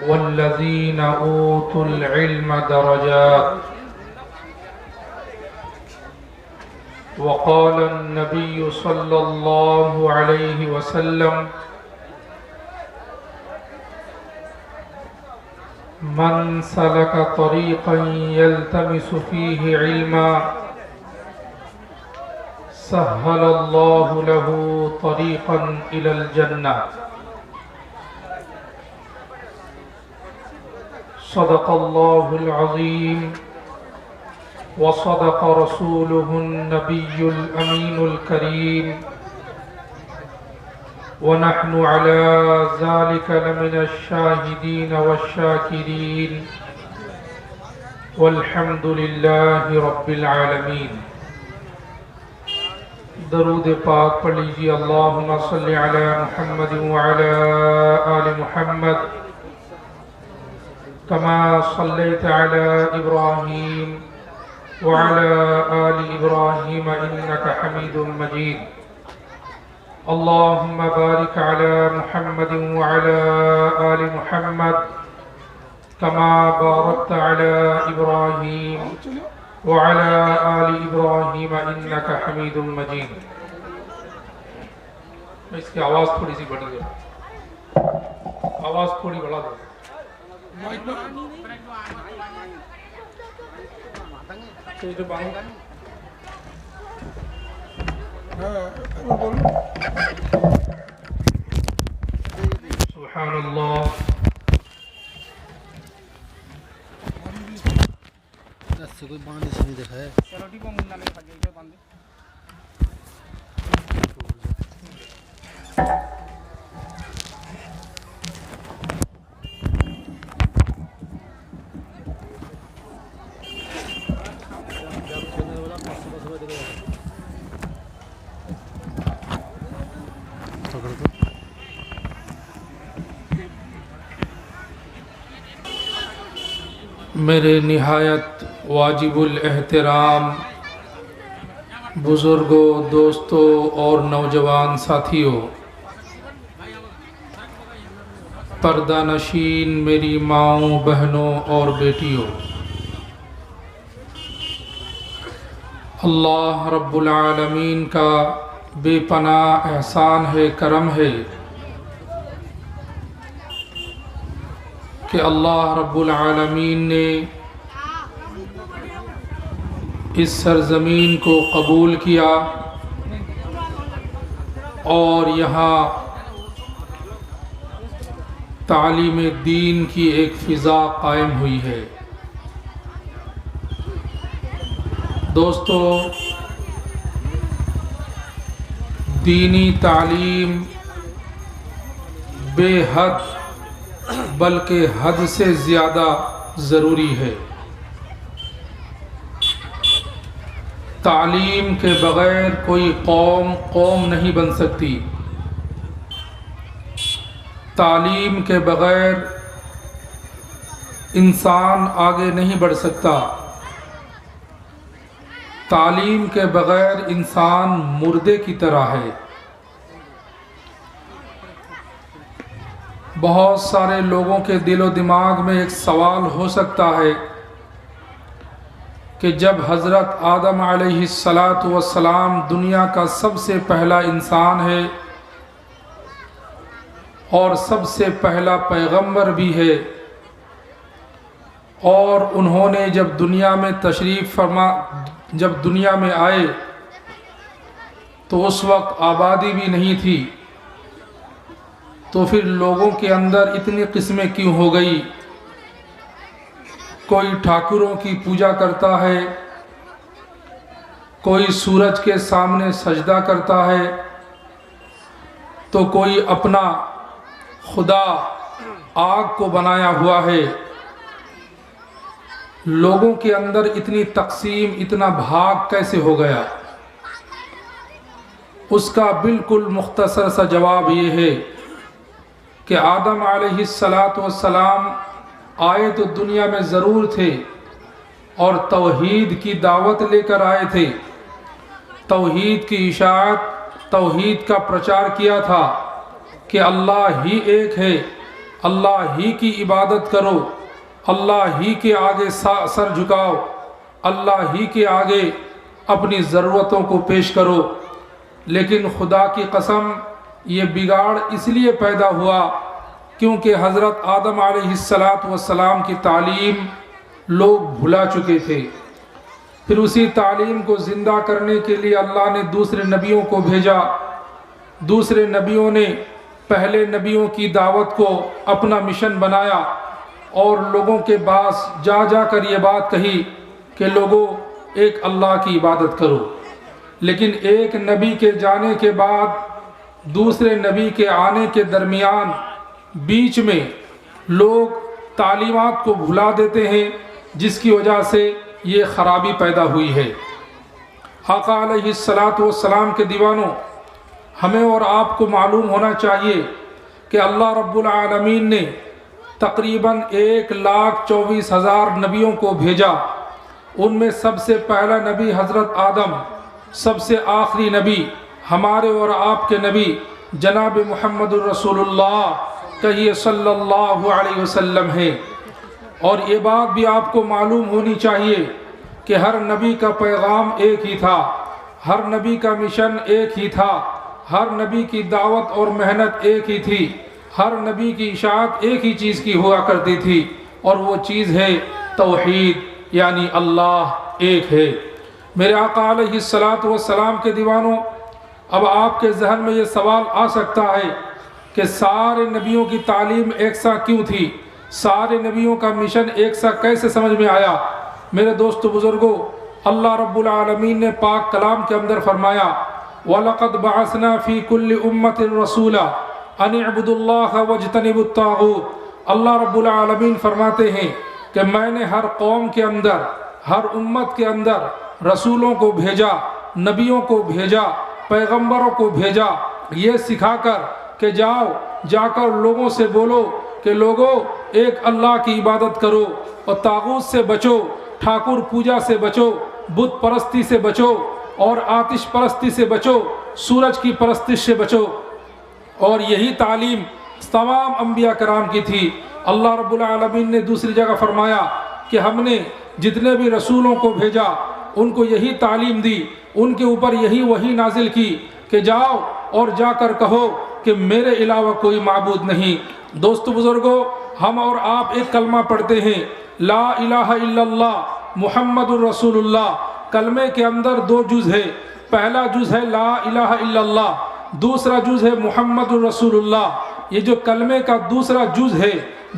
والذين أوتوا العلم درجات. وقال النبي صلى الله عليه وسلم: من سلك طريقا يلتمس فيه علما سهل الله له طريقا إلى الجنة. صدق الله العظيم وصدق رسوله النبي الأمين الكريم، ونحن على ذلك لمن الشاهدين والشاكرين، والحمد لله رب العالمين. درود پاک پڑھ لیجیے. اللہم صلی علی محمد وعلی آل محمد کما صلیت علی ابراہیم وعلى آل إبراهيم إنك حميد مجيد. اللهم بارك على محمد وعلى آل محمد كما باركت على إبراهيم وعلى آل إبراهيم إنك حميد مجيد. میں اس کی آواز تھوڑی سی بڑی ہے، آواز تھوڑی بڑھا دو. سبحان اللہ. کوئی باندھ اس نہیں دیکھا ہے. میرے نہایت واجب الاحترام بزرگوں، دوستوں اور نوجوان ساتھیوں، پردہ نشین میری ماؤں، بہنوں اور بیٹیوں، اللہ رب العالمین کا بے پناہ احسان ہے، کرم ہے کہ اللہ رب العالمین نے اس سرزمین کو قبول کیا اور یہاں تعلیم دین کی ایک فضا قائم ہوئی ہے. دوستو، دینی تعلیم بے حد بلکہ حد سے زیادہ ضروری ہے. تعلیم کے بغیر کوئی قوم نہیں بن سکتی. تعلیم کے بغیر انسان آگے نہیں بڑھ سکتا. تعلیم کے بغیر انسان مردے کی طرح ہے. بہت سارے لوگوں کے دل و دماغ میں ایک سوال ہو سکتا ہے کہ جب حضرت آدم علیہ السلام دنیا کا سب سے پہلا انسان ہے اور سب سے پہلا پیغمبر بھی ہے، اور انہوں نے جب دنیا میں جب دنیا میں آئے تو اس وقت آبادی بھی نہیں تھی، تو پھر لوگوں کے اندر اتنی قسمیں کیوں ہو گئی؟ کوئی ٹھاکروں کی پوجا کرتا ہے، کوئی سورج کے سامنے سجدہ کرتا ہے، تو کوئی اپنا خدا آگ کو بنایا ہوا ہے. لوگوں کے اندر اتنی تقسیم، اتنا بھاگ کیسے ہو گیا؟ اس کا بالکل مختصر سا جواب یہ ہے کہ آدم علیہ السلام آئے تو دنیا میں ضرور تھے اور توحید کی دعوت لے کر آئے تھے، توحید کی اشاعت، توحید کا پرچار کیا تھا کہ اللہ ہی ایک ہے، اللہ ہی کی عبادت کرو، اللہ ہی کے آگے سر جھکاؤ، اللہ ہی کے آگے اپنی ضرورتوں کو پیش کرو۔ لیکن خدا کی قسم یہ بگاڑ اس لیے پیدا ہوا کیونکہ حضرت آدم علیہ السلام کی تعلیم لوگ بھلا چکے تھے۔ پھر اسی تعلیم کو زندہ کرنے کے لیے اللہ نے دوسرے نبیوں کو بھیجا۔ دوسرے نبیوں نے پہلے نبیوں کی دعوت کو اپنا مشن بنایا اور لوگوں کے پاس جا جا کر یہ بات کہی کہ لوگوں ایک اللہ کی عبادت کرو۔ لیکن ایک نبی کے جانے کے بعد دوسرے نبی کے آنے کے درمیان بیچ میں لوگ تعلیمات کو بھلا دیتے ہیں، جس کی وجہ سے یہ خرابی پیدا ہوئی ہے۔ آقا علیہ السلام کے دیوانوں، ہمیں اور آپ کو معلوم ہونا چاہیے کہ اللہ رب العالمین نے تقریباً 1,24,000 نبیوں کو بھیجا۔ ان میں سب سے پہلا نبی حضرت آدم، سب سے آخری نبی ہمارے اور آپ کے نبی جناب محمد الرسول اللہ کہیے صلی اللہ علیہ وسلم ہے۔ اور یہ بات بھی آپ کو معلوم ہونی چاہیے کہ ہر نبی کا پیغام ایک ہی تھا، ہر نبی کا مشن ایک ہی تھا، ہر نبی کی دعوت اور محنت ایک ہی تھی، ہر نبی کی اشاعت ایک ہی چیز کی ہوا کرتی تھی، اور وہ چیز ہے توحید، یعنی اللہ ایک ہے۔ میرے آقا علیہ السلام کے دیوانوں، اب آپ کے ذہن میں یہ سوال آ سکتا ہے کہ سارے نبیوں کی تعلیم یکساں کیوں تھی؟ سارے نبیوں کا مشن یکساں کیسے سمجھ میں آیا؟ میرے دوست بزرگوں، اللہ رب العالمین نے پاک کلام کے اندر فرمایا وَلَقَدْ بَعَثْنَا فِي كُلِّ أُمَّةٍ رَسُولًا أَنِ اعْبُدُوا اللَّهَ وَاجْتَنِبُوا الطَّاغُوتَ۔ اللہ رب العالمین فرماتے ہیں کہ میں نے ہر قوم کے اندر، ہر امت کے اندر رسولوں کو بھیجا، نبیوں کو بھیجا، پیغمبروں کو بھیجا، یہ سکھا کر کہ جا کر لوگوں سے بولو کہ لوگوں ایک اللہ کی عبادت کرو اور طاغوت سے بچو، ٹھاکر پوجا سے بچو، بت پرستی سے بچو، اور آتش پرستی سے بچو، سورج کی پرستش سے بچو۔ اور یہی تعلیم تمام انبیاء کرام کی تھی۔ اللہ رب العالمین نے دوسری جگہ فرمایا کہ ہم نے جتنے بھی رسولوں کو بھیجا ان کو یہی تعلیم دی، ان کے اوپر یہی وحی نازل کی کہ جاؤ اور جا کر کہو کہ میرے علاوہ کوئی معبود نہیں۔ دوست بزرگوں، ہم اور آپ ایک کلمہ پڑھتے ہیں لا الہ الا اللہ محمد الرسول اللہ۔ کلمے کے اندر 2 جز ہے، پہلا جز ہے لا الہ الا اللہ، دوسرا جز ہے محمد الرسول اللہ۔ یہ جو کلمے کا دوسرا جز ہے،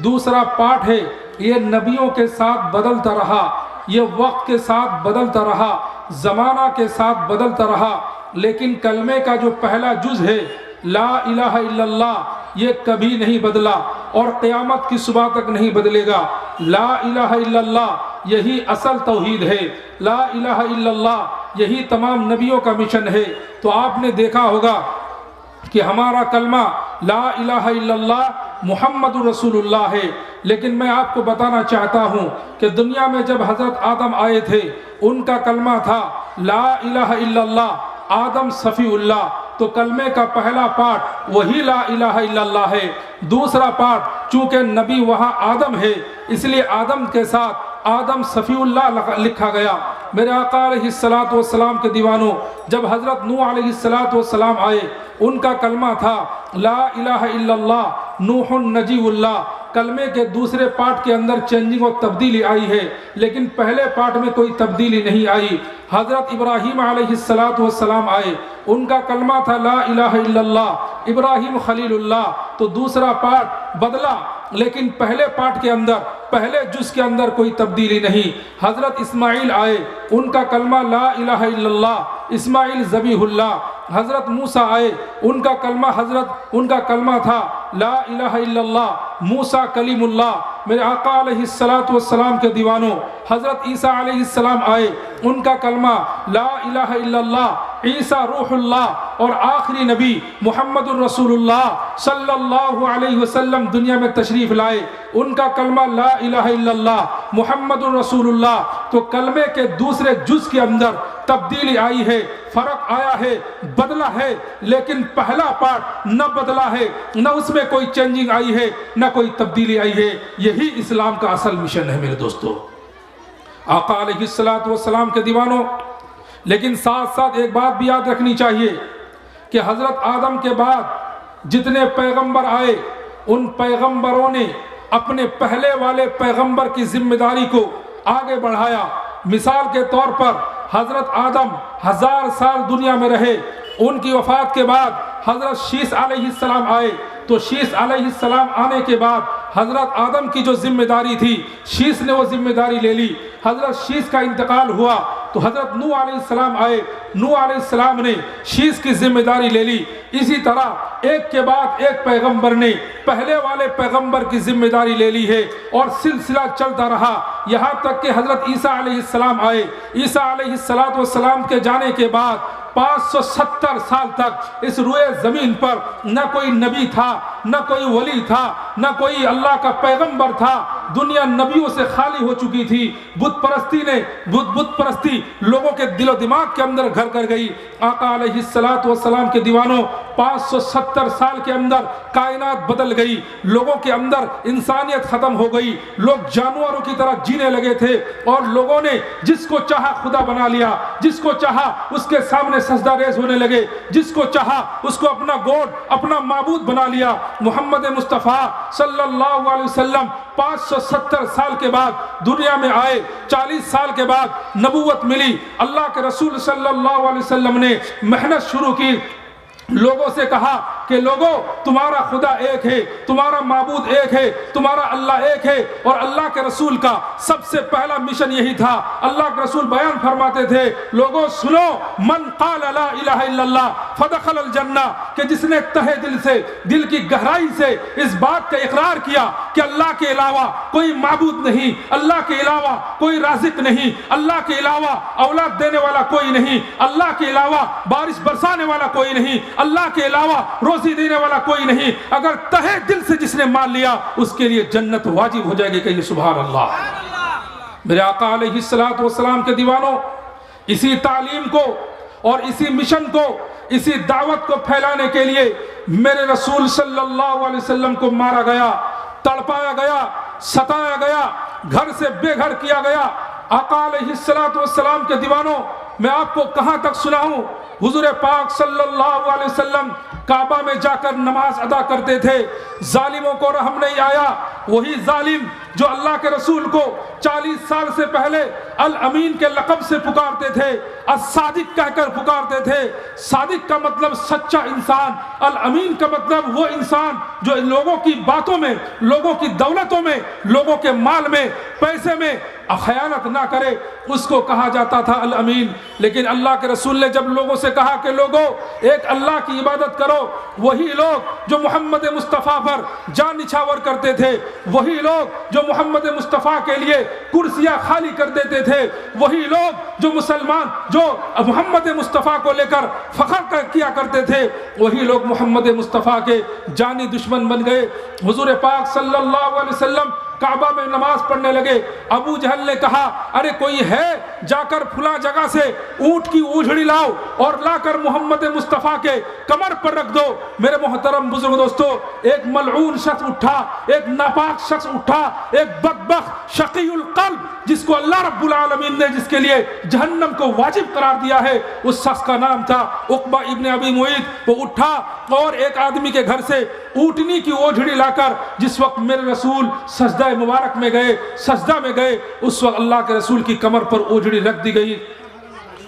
دوسرا پارٹ ہے، یہ نبیوں کے ساتھ بدلتا رہا، یہ وقت کے ساتھ بدلتا رہا، زمانہ کے ساتھ بدلتا رہا، لیکن کلمے کا جو پہلا جز ہے لا الہ الا اللہ، یہ کبھی نہیں بدلا اور قیامت کی صبح تک نہیں بدلے گا۔ لا الہ الا اللہ یہی اصل توحید ہے، لا الہ الا اللہ یہی تمام نبیوں کا مشن ہے۔ تو آپ نے دیکھا ہوگا کہ ہمارا کلمہ لا الہ الا اللہ محمد رسول اللہ ہے، لیکن میں آپ کو بتانا چاہتا ہوں کہ دنیا میں جب حضرت آدم آئے تھے ان کا کلمہ تھا لا الہ الا اللہ آدم صفی اللہ، تو کلمے کا پہلا پارٹ وہی لا الہ الا اللہ ہے، دوسرا پارٹ چونکہ نبی وہاں آدم ہے اس لیے آدم کے ساتھ آدم صفی اللہ لکھا گیا۔ میرے آقا علیہ السلام کے دیوانوں، جب حضرت نوح علیہ السلام آئے ان کا کلمہ تھا لا الہ الا اللہ نوح نجی اللہ۔ کلمے کے دوسرے پارٹ کے اندر چینجنگ اور تبدیلی آئی ہے، لیکن پہلے پارٹ میں کوئی تبدیلی نہیں آئی۔ حضرت ابراہیم علیہ السلام آئے، ان کا کلمہ تھا لا الہ الا اللہ ابراہیم خلیل اللہ، تو دوسرا پارٹ بدلا لیکن پہلے پارٹ کے اندر، پہلے جز کے اندر کوئی تبدیلی نہیں۔ حضرت اسماعیل آئے، ان کا کلمہ لا الہ الا اللہ اسماعیل ذبیح اللہ۔ حضرت موسیٰ آئے، ان کا کلمہ تھا لا الہ الا اللہ موسیٰ کلیم اللہ۔ میرے آقا علیہ السلام کے دیوانوں، حضرت عیسیٰ علیہ السلام آئے، ان کا کلمہ لا الہ الا اللہ عیسیٰ روح اللہ، اور آخری نبی محمد الرسول اللہ صلی اللہ علیہ وسلم دنیا میں تشریف لائے، ان کا کلمہ لا الہ الا اللہ محمد الرسول اللہ۔ تو کلمے کے دوسرے جز کے اندر تبدیلی آئی ہے، فرق آیا ہے، بدلا ہے، لیکن پہلا پارٹ نہ بدلا ہے، نہ اس میں کوئی چینجنگ آئی ہے، نہ کوئی تبدیلی آئی ہے۔ یہی اسلام کا اصل مشن ہے میرے دوستو، آقا علیہ السلام کے دیوانوں۔ لیکن ساتھ ساتھ ایک بات بھی یاد رکھنی چاہیے کہ حضرت آدم کے بعد جتنے پیغمبر آئے، ان پیغمبروں نے اپنے پہلے والے پیغمبر کی ذمہ داری کو آگے بڑھایا۔ مثال کے طور پر حضرت آدم 1000 سال دنیا میں رہے، ان کی وفات کے بعد حضرت شیث علیہ السلام آئے، تو شیث علیہ السلام آنے کے بعد حضرت آدم کی جو ذمہ داری تھی، شیث نے وہ ذمہ داری لے لی۔ حضرت شیث کا انتقال ہوا تو حضرت نوح علیہ السلام آئے، نوح علیہ السلام نے شیث کی ذمہ داری لے لی۔ اسی طرح ایک کے بعد ایک پیغمبر نے پہلے والے پیغمبر کی ذمہ داری لے لی ہے، اور سلسلہ چلتا رہا یہاں تک کہ حضرت عیسیٰ علیہ السلام آئے۔ عیسیٰ علیہ السلام کے جانے کے بعد 570 سال تک اس روئے زمین پر نہ کوئی نبی تھا، نہ کوئی ولی تھا، نہ کوئی اللہ کا پیغمبر تھا۔ دنیا نبیوں سے خالی ہو چکی تھی۔ بت پرستی لوگوں کے دل و دماغ کے اندر گھر کر گئی۔ آقا علیہ السلام کے دیوانوں، 570 سال کے اندر کائنات بدل گئی، لوگوں کے اندر انسانیت ختم ہو گئی، لوگ جانوروں کی طرح جینے لگے تھے، اور لوگوں نے جس کو چاہا خدا بنا لیا، جس کو چاہا اس کے سامنے سجدہ ریز ہونے لگے، جس کو چاہا اس کو اپنا گوڈ، اپنا معبود بنا لیا۔ محمد مصطفیٰ صلی اللہ علیہ وسلم 570 سال کے بعد دنیا میں آئے، 40 سال کے بعد نبوت ملی۔ اللہ کے رسول صلی اللہ علیہ وسلم نے محنت شروع کی، لوگوں سے کہا کہ لوگوں، تمہارا خدا ایک ہے، تمہارا معبود ایک ہے، تمہارا اللہ ایک ہے۔ اور اللہ کے رسول کا سب سے پہلا مشن یہی تھا۔ اللہ کے رسول بیان فرماتے تھے، لوگوں سنو، من قال لا الہ الا اللہ فدخل الجنہ، کہ جس نے تہہ دل سے، دل کی گہرائی سے اس بات کا اقرار کیا کہ اللہ کے علاوہ کوئی معبود نہیں، اللہ کے علاوہ کوئی رازق نہیں، اللہ کے علاوہ اولاد دینے والا کوئی نہیں، اللہ کے علاوہ بارش برسانے والا کوئی نہیں، اللہ کے علاوہ روزی دینے والا کوئی نہیں، اگر تہہ دل سے جس نے مان لیا، اس کے لیے جنت واجب ہو جائے گی۔ کہیے سبحان اللہ۔ میرے آقا علیہ السلام کے دیوانوں، اسی تعلیم کو اور اسی مشن کو، اسی دعوت کو پھیلانے کے لیے میرے رسول صلی اللہ علیہ وسلم کو مارا گیا، تڑپایا گیا، ستایا گیا، گھر سے بے گھر کیا گیا۔ آقا علیہ السلام کے دیوانوں، میں آپ کو کہاں تک سناؤں؟ حضور پاک صلی اللہ علیہ وسلم کعبہ میں جا کر نماز ادا کرتے تھے، ظالموں کو رحم نہیں آیا۔ وہی ظالم جو اللہ کے رسول کو 40 سال سے پہلے الامین کے لقب سے پکارتے تھے، الصادق کہہ کر پکارتے تھے۔ صادق کا مطلب سچا انسان، الامین کا مطلب وہ انسان جو لوگوں کی باتوں میں، لوگوں کی دولتوں میں، لوگوں کے مال میں، پیسے میں خیانت نہ کرے، اس کو کہا جاتا تھا الامین۔ لیکن اللہ کے رسول نے جب لوگوں سے کہا کہ لوگوں ایک اللہ کی عبادت کرو، وہی لوگ جو محمد مصطفیٰ پر جان نچھاور کرتے تھے، وہی لوگ جو محمد مصطفیٰ کے لیے کرسیاں خالی کر دیتے تھے، وہی لوگ جو مسلمان جو محمد مصطفیٰ کو لے کر فخر کیا کرتے تھے، وہی لوگ محمد مصطفیٰ کے جانی دشمن بن گئے۔ حضور پاک صلی اللہ علیہ وسلم کعبہ میں نماز پڑھنے لگے۔ ابو جہل نے کہا، ارے کوئی ہے، جا کر فلاں جگہ سے اونٹ کی اوجھڑی لاؤ اور لا کر محمد مصطفیٰ کے کمر پر رکھ دو۔ میرے محترم بزرگ دوستو، ایک ملعون شخص اٹھا، ایک ناپاک شخص اٹھا، ایک بدبخت شقی القلب، جس کو اللہ رب العالمین نے جس کے لیے جہنم کو واجب قرار دیا ہے، اس شخص کا نام تھا عقبہ ابن ابی معیط۔ وہ اٹھا اور ایک آدمی کے گھر سے اونٹنی کی اوجھڑی لا کر، جس وقت میرے رسول سجدہ مبارک میں گئے، سجدہ میں گئے، اس وقت اللہ کے رسول کی کمر پر اوجھڑی رکھ دی گئی۔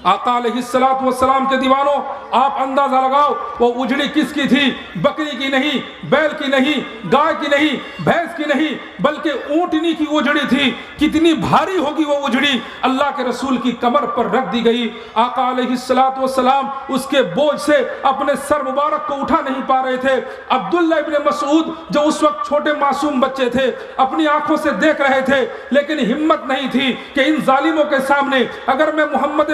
آقا علیہ السلام کے دیوانوں، آپ اندازہ لگاؤ وہ اجڑی کس کی تھی؟ بکری کی نہیں، بیل کی نہیں، گائے کی نہیں، بھینس کی نہیں، بلکہ اونٹنی کی اجڑی تھی۔ کتنی بھاری ہوگی وہ اجڑی، اللہ کے رسول کی کمر پر رکھ دی گئی۔ آقا علیہ السلام اس کے بوجھ سے اپنے سر مبارک کو اٹھا نہیں پا رہے تھے۔ عبداللہ ابن مسعود جو اس وقت چھوٹے معصوم بچے تھے، اپنی آنکھوں سے دیکھ رہے تھے، لیکن ہمت نہیں تھی کہ ان ظالموں کے سامنے اگر میں محمد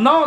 9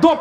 2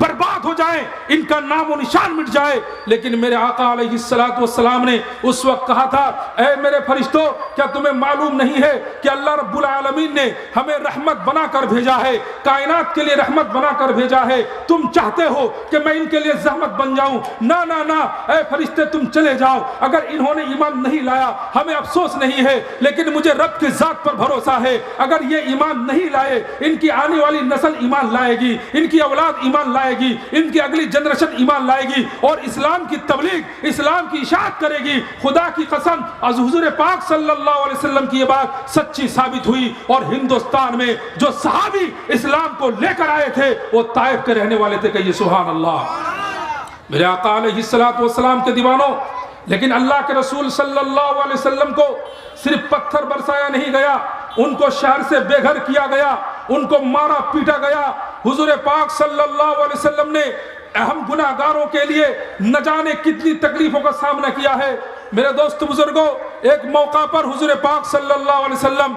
برباد ہو جائیں، ان کا نام و نشان مٹ جائے۔ لیکن میرے آقا علیہ السلام نے اس وقت کہا تھا، اے میرے فرشتوں، کیا تمہیں معلوم نہیں ہے کہ اللہ رب العالمین نے ہمیں رحمت بنا کر بھیجا ہے، کائنات کے لیے رحمت بنا کر بھیجا ہے، تم چاہتے ہو کہ میں ان کے لیے زحمت بن جاؤں؟ نہ نہ نہ، اے فرشتے تم چلے جاؤ، اگر انہوں نے ایمان نہیں لایا ہمیں افسوس نہیں ہے، لیکن مجھے رب کی ذات پر بھروسہ ہے، اگر یہ ایمان نہیں لائے ان کی آنے والی نسل ایمان لائے گی، ان کی اولاد ایمان لائے گی، ان کی اگلی جنریشن ایمان لائے گی اور اسلام کی تبلیغ، اسلام کی اشاعت کرے گی۔ خدا کی قسم از حضور پاک صلی اللہ علیہ وسلم کی یہ بات سچی ثابت ہوئی، اور ہندوستان میں جو صحابی اسلام کو لے کر آئے تھے وہ طائف کے رہنے والے تھے۔ کہیے سبحان اللہ۔ میرے آقا علیہ السلام کے دیوانوں، لیکن اللہ کے رسول صلی اللہ علیہ وسلم کو صرف پتھر برسایا نہیں گیا، ان کو شہر سے بے گھر کیا گیا، ان کو مارا پیٹا گیا۔ حضور پاک صلی اللہ علیہ وسلم نے اہم گناہگاروں کے لیے نہ جانے کتنی تکلیفوں کا سامنا کیا ہے۔ میرے دوست بزرگوں، ایک موقع پر حضور پاک صلی اللہ علیہ وسلم،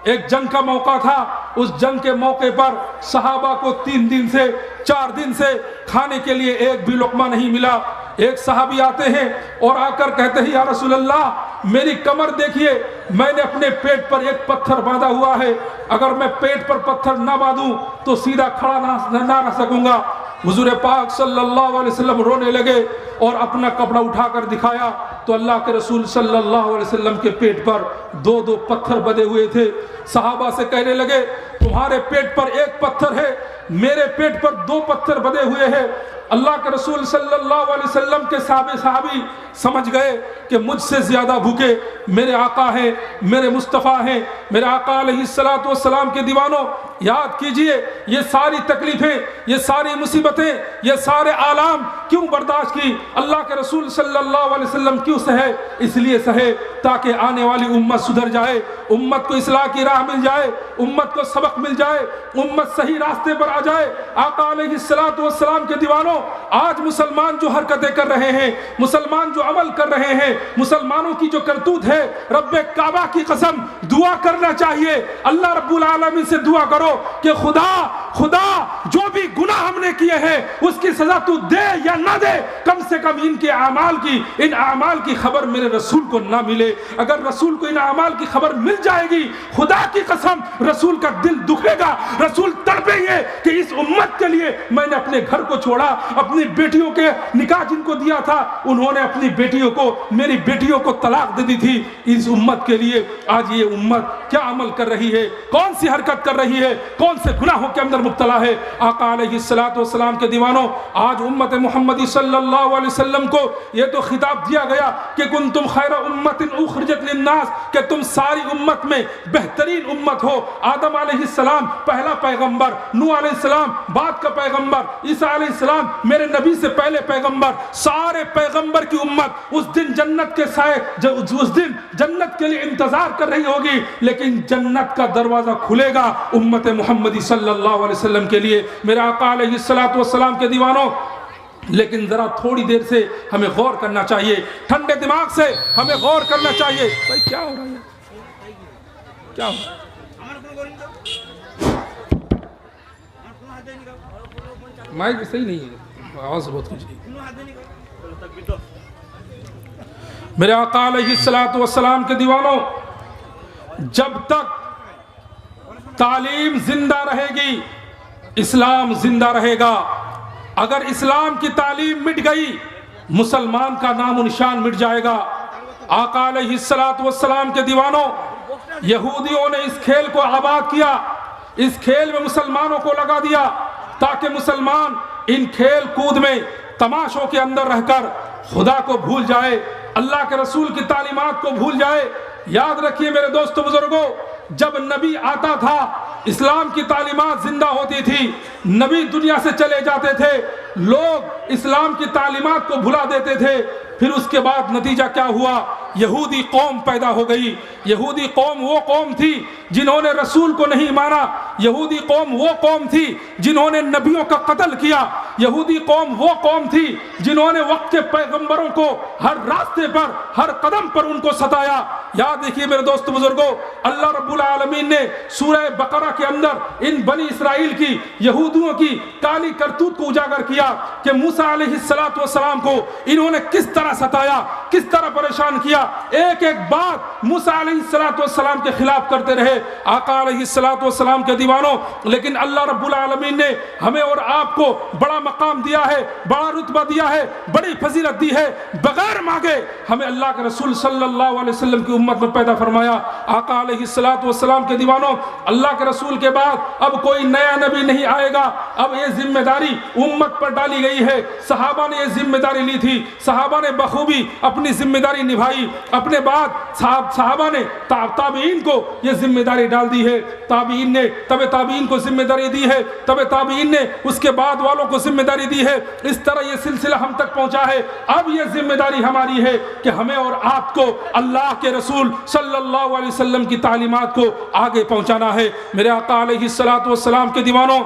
ایک جنگ کا موقع تھا، اس جنگ کے موقع پر صحابہ کو 3 دن سے 4 دن سے کھانے کے لیے ایک بھی لقمہ نہیں ملا۔ ایک صحابی آتے ہیں اور آ کر کہتے ہیں، یا رسول اللہ میری کمر دیکھیے، میں نے اپنے پیٹ پر ایک پتھر باندھا ہوا ہے، اگر میں پیٹ پر پتھر نہ باندھوں تو سیدھا کھڑا نہ رہ سکوں گا۔ حضور پاک صلی اللہ علیہ وسلم رونے لگے اور اپنا کپڑا اٹھا کر دکھایا تو اللہ کے رسول صلی اللہ علیہ وسلم کے پیٹ پر 2 پتھر بدے ہوئے تھے۔ صحابہ سے کہنے لگے، تمہارے پیٹ پر 1 پتھر ہے، میرے پیٹ پر 2 پتھر بدے ہوئے ہیں۔ اللہ کے رسول صلی اللہ علیہ وسلم کے صحابی سمجھ گئے کہ مجھ سے زیادہ بھوکے میرے آقا ہیں، میرے مصطفیٰ ہیں۔ میرے آقا علیہ السلام کے دیوانوں، یاد کیجئے یہ ساری تکلیفیں، یہ ساری مصیبتیں، یہ سارے آلام کیوں برداشت کی؟ اللہ کے رسول صلی اللہ علیہ وسلم کیوں سہے؟ اس لیے سہے تاکہ آنے والی امت سدھر جائے، امت کو اصلاح کی راہ مل جائے، امت کو سبق مل جائے، امت صحیح راستے پر آ جائے۔ آقا علیہ السلام کے دیوانوں، آج مسلمان جو حرکتیں کر رہے ہیں، مسلمان جو عمل کر رہے ہیں، مسلمانوں کی جو کرتوت ہے، رب کعبہ کی قسم دعا کرنا چاہیے۔ اللہ رب العالمین سے دعا کرو کہ خدا جو بھی گناہ ہم نے کیے ہیں اس کی سزا تو دے یا نہ دے، کم سے کم ان اعمال کی خبر میرے رسول کو نہ ملے۔ اگر رسول کو ان اعمال کی خبر مل جائے گی، خدا کی قسم رسول کا دل دکھے گا، رسول تڑپیں گے کہ اس امت کے لیے میں نے اپنے گھر کو چھوڑا، اپنی بیٹیوں کے نکاح جن کو دیا تھا انہوں نے اپنی بیٹیوں کو، میری بیٹیوں کو طلاق دے دی تھی، اس امت کے لیے آج یہ امت کیا عمل کر رہی ہے، کون سی حرکت کر رہی ہے، کون سے گناہوں کے اندر مبتلا ہے۔ آقا علیہ السلام کے دیوانوں، آج امت محمدی صلی اللہ علیہ وسلم کو یہ تو خطاب دیا گیا کہ کنتم خیر امت اخرجت للناس، کہ تم ساری امت میں بہترین امت ہو۔ آدم علیہ السلام پہلا پیغمبر، نوح علیہ السلام بعد کا پیغمبر، عیسیٰ علیہ السلام میرے نبی سے پہلے پیغمبر، سارے پیغمبر کی امت اس دن جنت کے سائے، اس دن جنت کے لیے انتظار کر رہی ہوگی، لیکن جنت کا دروازہ کھلے گا امت محمدی صلی اللہ علیہ وسلم کے لیے۔ میرے آقا علیہ السلام کے دیوانوں، لیکن ذرا تھوڑی دیر سے ہمیں غور کرنا چاہیے، ٹھنڈے دماغ سے ہمیں غور کرنا چاہیے۔ بھائی کیا ہو رہا ہے، کیا ہو رہا ہے؟ مائک صحیح نہیں ہے، آواز بہت کیجیے۔ میرے آقا علیہ السلام کے دیوانوں، جب تک تعلیم زندہ رہے گی اسلام زندہ رہے گا۔ اگر اسلام کی تعلیم مٹ گئی مسلمان کا نام و نشان مٹ جائے گا۔ آقا علیہ السلام کے دیوانوں، یہودیوں نے اس کھیل کو آباد کیا، اس کھیل میں مسلمانوں کو لگا دیا تاکہ مسلمان ان کھیل کود میں تماشوں کے اندر رہ کر خدا کو بھول جائے، اللہ کے رسول کی تعلیمات کو بھول جائے۔ یاد رکھیے میرے دوستو بزرگوں، جب نبی آتا تھا اسلام کی تعلیمات زندہ ہوتی تھی، نبی دنیا سے چلے جاتے تھے، لوگ اسلام کی تعلیمات کو بھلا دیتے تھے۔ پھر اس کے بعد نتیجہ کیا ہوا؟ یہودی قوم پیدا ہو گئی۔ یہودی قوم وہ قوم تھی جنہوں نے رسول کو نہیں مانا، یہودی قوم وہ قوم تھی جنہوں نے نبیوں کا قتل کیا۔ یہودی قوم وہ قوم تھی جنہوں نے وقت کے پیغمبروں کو ہر راستے پر ہر قدم پر ان کو ستایا. یاد دیکھیے میرے دوست بزرگوں, اللہ رب العالمین نے سورہ بقرہ کے اندر ان بنی اسرائیل کی یہودیوں کی کالی کرتوت کو اجاگر کیا کہ موسیٰ علیہ السلام کو انہوں نے کس طرح ستایا, کس طرح پریشان کیا. ایک ایک بات موسیٰ علیہ السلام کے خلاف کرتے رہے آقا علیہ السلام کے دیوانوں. لیکن اللہ رب العالمین نے ہمیں اور آپ کو بڑا مقام دیا ہے, بڑا رتبہ دیا ہے, بڑی فضیلت دی ہے. بغیر مانگے ہمیں اللہ کے رسول صلی اللہ علیہ وسلم کی امت میں پیدا فرمایا. آقا علیہ السلام کے دیوانوں, اللہ کے رسول کے بعد اب کوئی نیا نبی نہیں آئے گا. اب یہ ذمہ داری امت پر ڈالی گئی ہے. صحابہ نے یہ ذمہ داری لی تھی, صحابہ نے بخوبی اپنی ذمہ داری نبھائی. اپنے بعد صحابہ نے تابعین کو یہ ذمہ داری ڈال دی ہے. تابعین نے تابعین کو ذمہ داری دی ہے, تابعین نے اس کے بعد والوں کو ذمہ داری دی ہے. اس طرح یہ سلسلہ ہم تک پہنچا ہے. اب یہ ذمہ داری ہماری ہے کہ ہمیں اور آپ کو اللہ کے رسول صلی اللہ علیہ وسلم کی تعلیمات کو آگے پہنچانا ہے. میرے آقا علیہ السلام کے دیوانوں,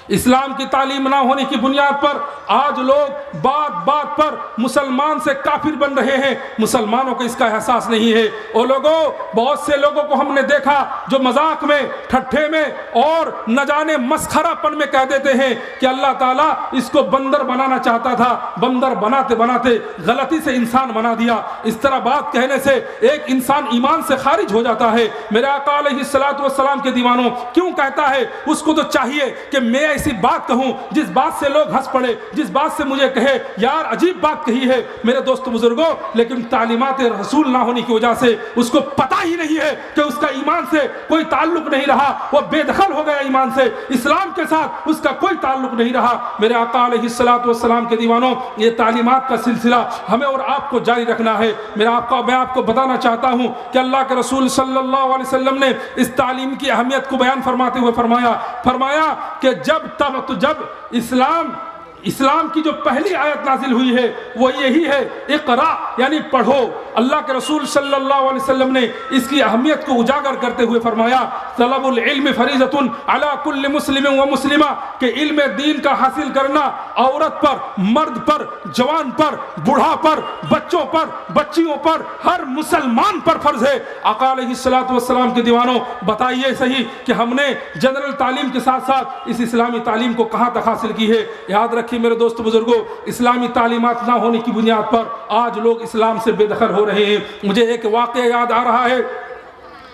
اسلام کی تعلیم نہ ہونے کی بنیاد پر آج لوگ بات بات پر مسلمان سے کافر بن رہے ہیں. مسلمانوں کو اس کا احساس نہیں ہے. اور لوگوں, بہت سے لوگوں کو ہم نے دیکھا جو مذاق میں, ٹھٹھے میں اور نہ جانے مسخرہ پن میں کہہ دیتے ہیں کہ اللہ تعالیٰ اس کو بندر بنانا چاہتا تھا, بندر بناتے بناتے غلطی سے انسان بنا دیا. اس طرح بات کہنے سے ایک انسان ایمان سے خارج ہو جاتا ہے. میرے آقا علیہ السلام کے دیوانوں, کیوں کہتا ہے؟ اس کو تو چاہیے کہ میں ایسی بات کہوں جس بات سے لوگ ہنس پڑے, جس بات سے مجھے کہے یار عجیب بات کہی ہے. میرے دوست بزرگوں, لیکن تعلیمات رسول نہ ہونے کی وجہ سے اس کو پتہ ہی نہیں ہے کہ اس کا ایمان سے کوئی تعلق نہیں رہا. وہ بے دخل ہو گیا ایمان سے, اسلام کے ساتھ اس کا کوئی تعلق نہیں رہا. میرے آقا علیہ السلام کے دیوانوں, یہ تعلیمات کا سلسلہ ہمیں اور آپ کو جاری رکھنا ہے. میں آپ کو بتانا چاہتا ہوں کہ اللہ کے رسول صلی اللہ علیہ وسلم نے اس تعلیم کی اہمیت کو بیان فرماتے ہوئے فرمایا کہ جب اسلام کی جو پہلی آیت نازل ہوئی ہے وہ یہی ہے, اقرا یعنی پڑھو. اللہ کے رسول صلی اللہ علیہ وسلم نے اس کی اہمیت کو اجاگر کرتے ہوئے فرمایا, طلب العلم فریضۃ علی کل مسلم و مسلمہ, کہ علم دین کا حاصل کرنا عورت پر, مرد پر, جوان پر, بوڑھا پر, بچوں پر, بچیوں پر, ہر مسلمان پر فرض ہے. آقا علیہ السلام کے دیوانوں, بتائیے صحیح کہ ہم نے جنرل تعلیم کے ساتھ ساتھ اس اسلامی تعلیم کو کہاں تک حاصل کی ہے؟ یاد رکھیے میرے دوست بزرگوں, اسلامی تعلیمات نہ ہونے کی بنیاد پر آج لوگ اسلام سے بے دخل ہو رہے ہیں. مجھے ایک واقعہ یاد آ رہا ہے.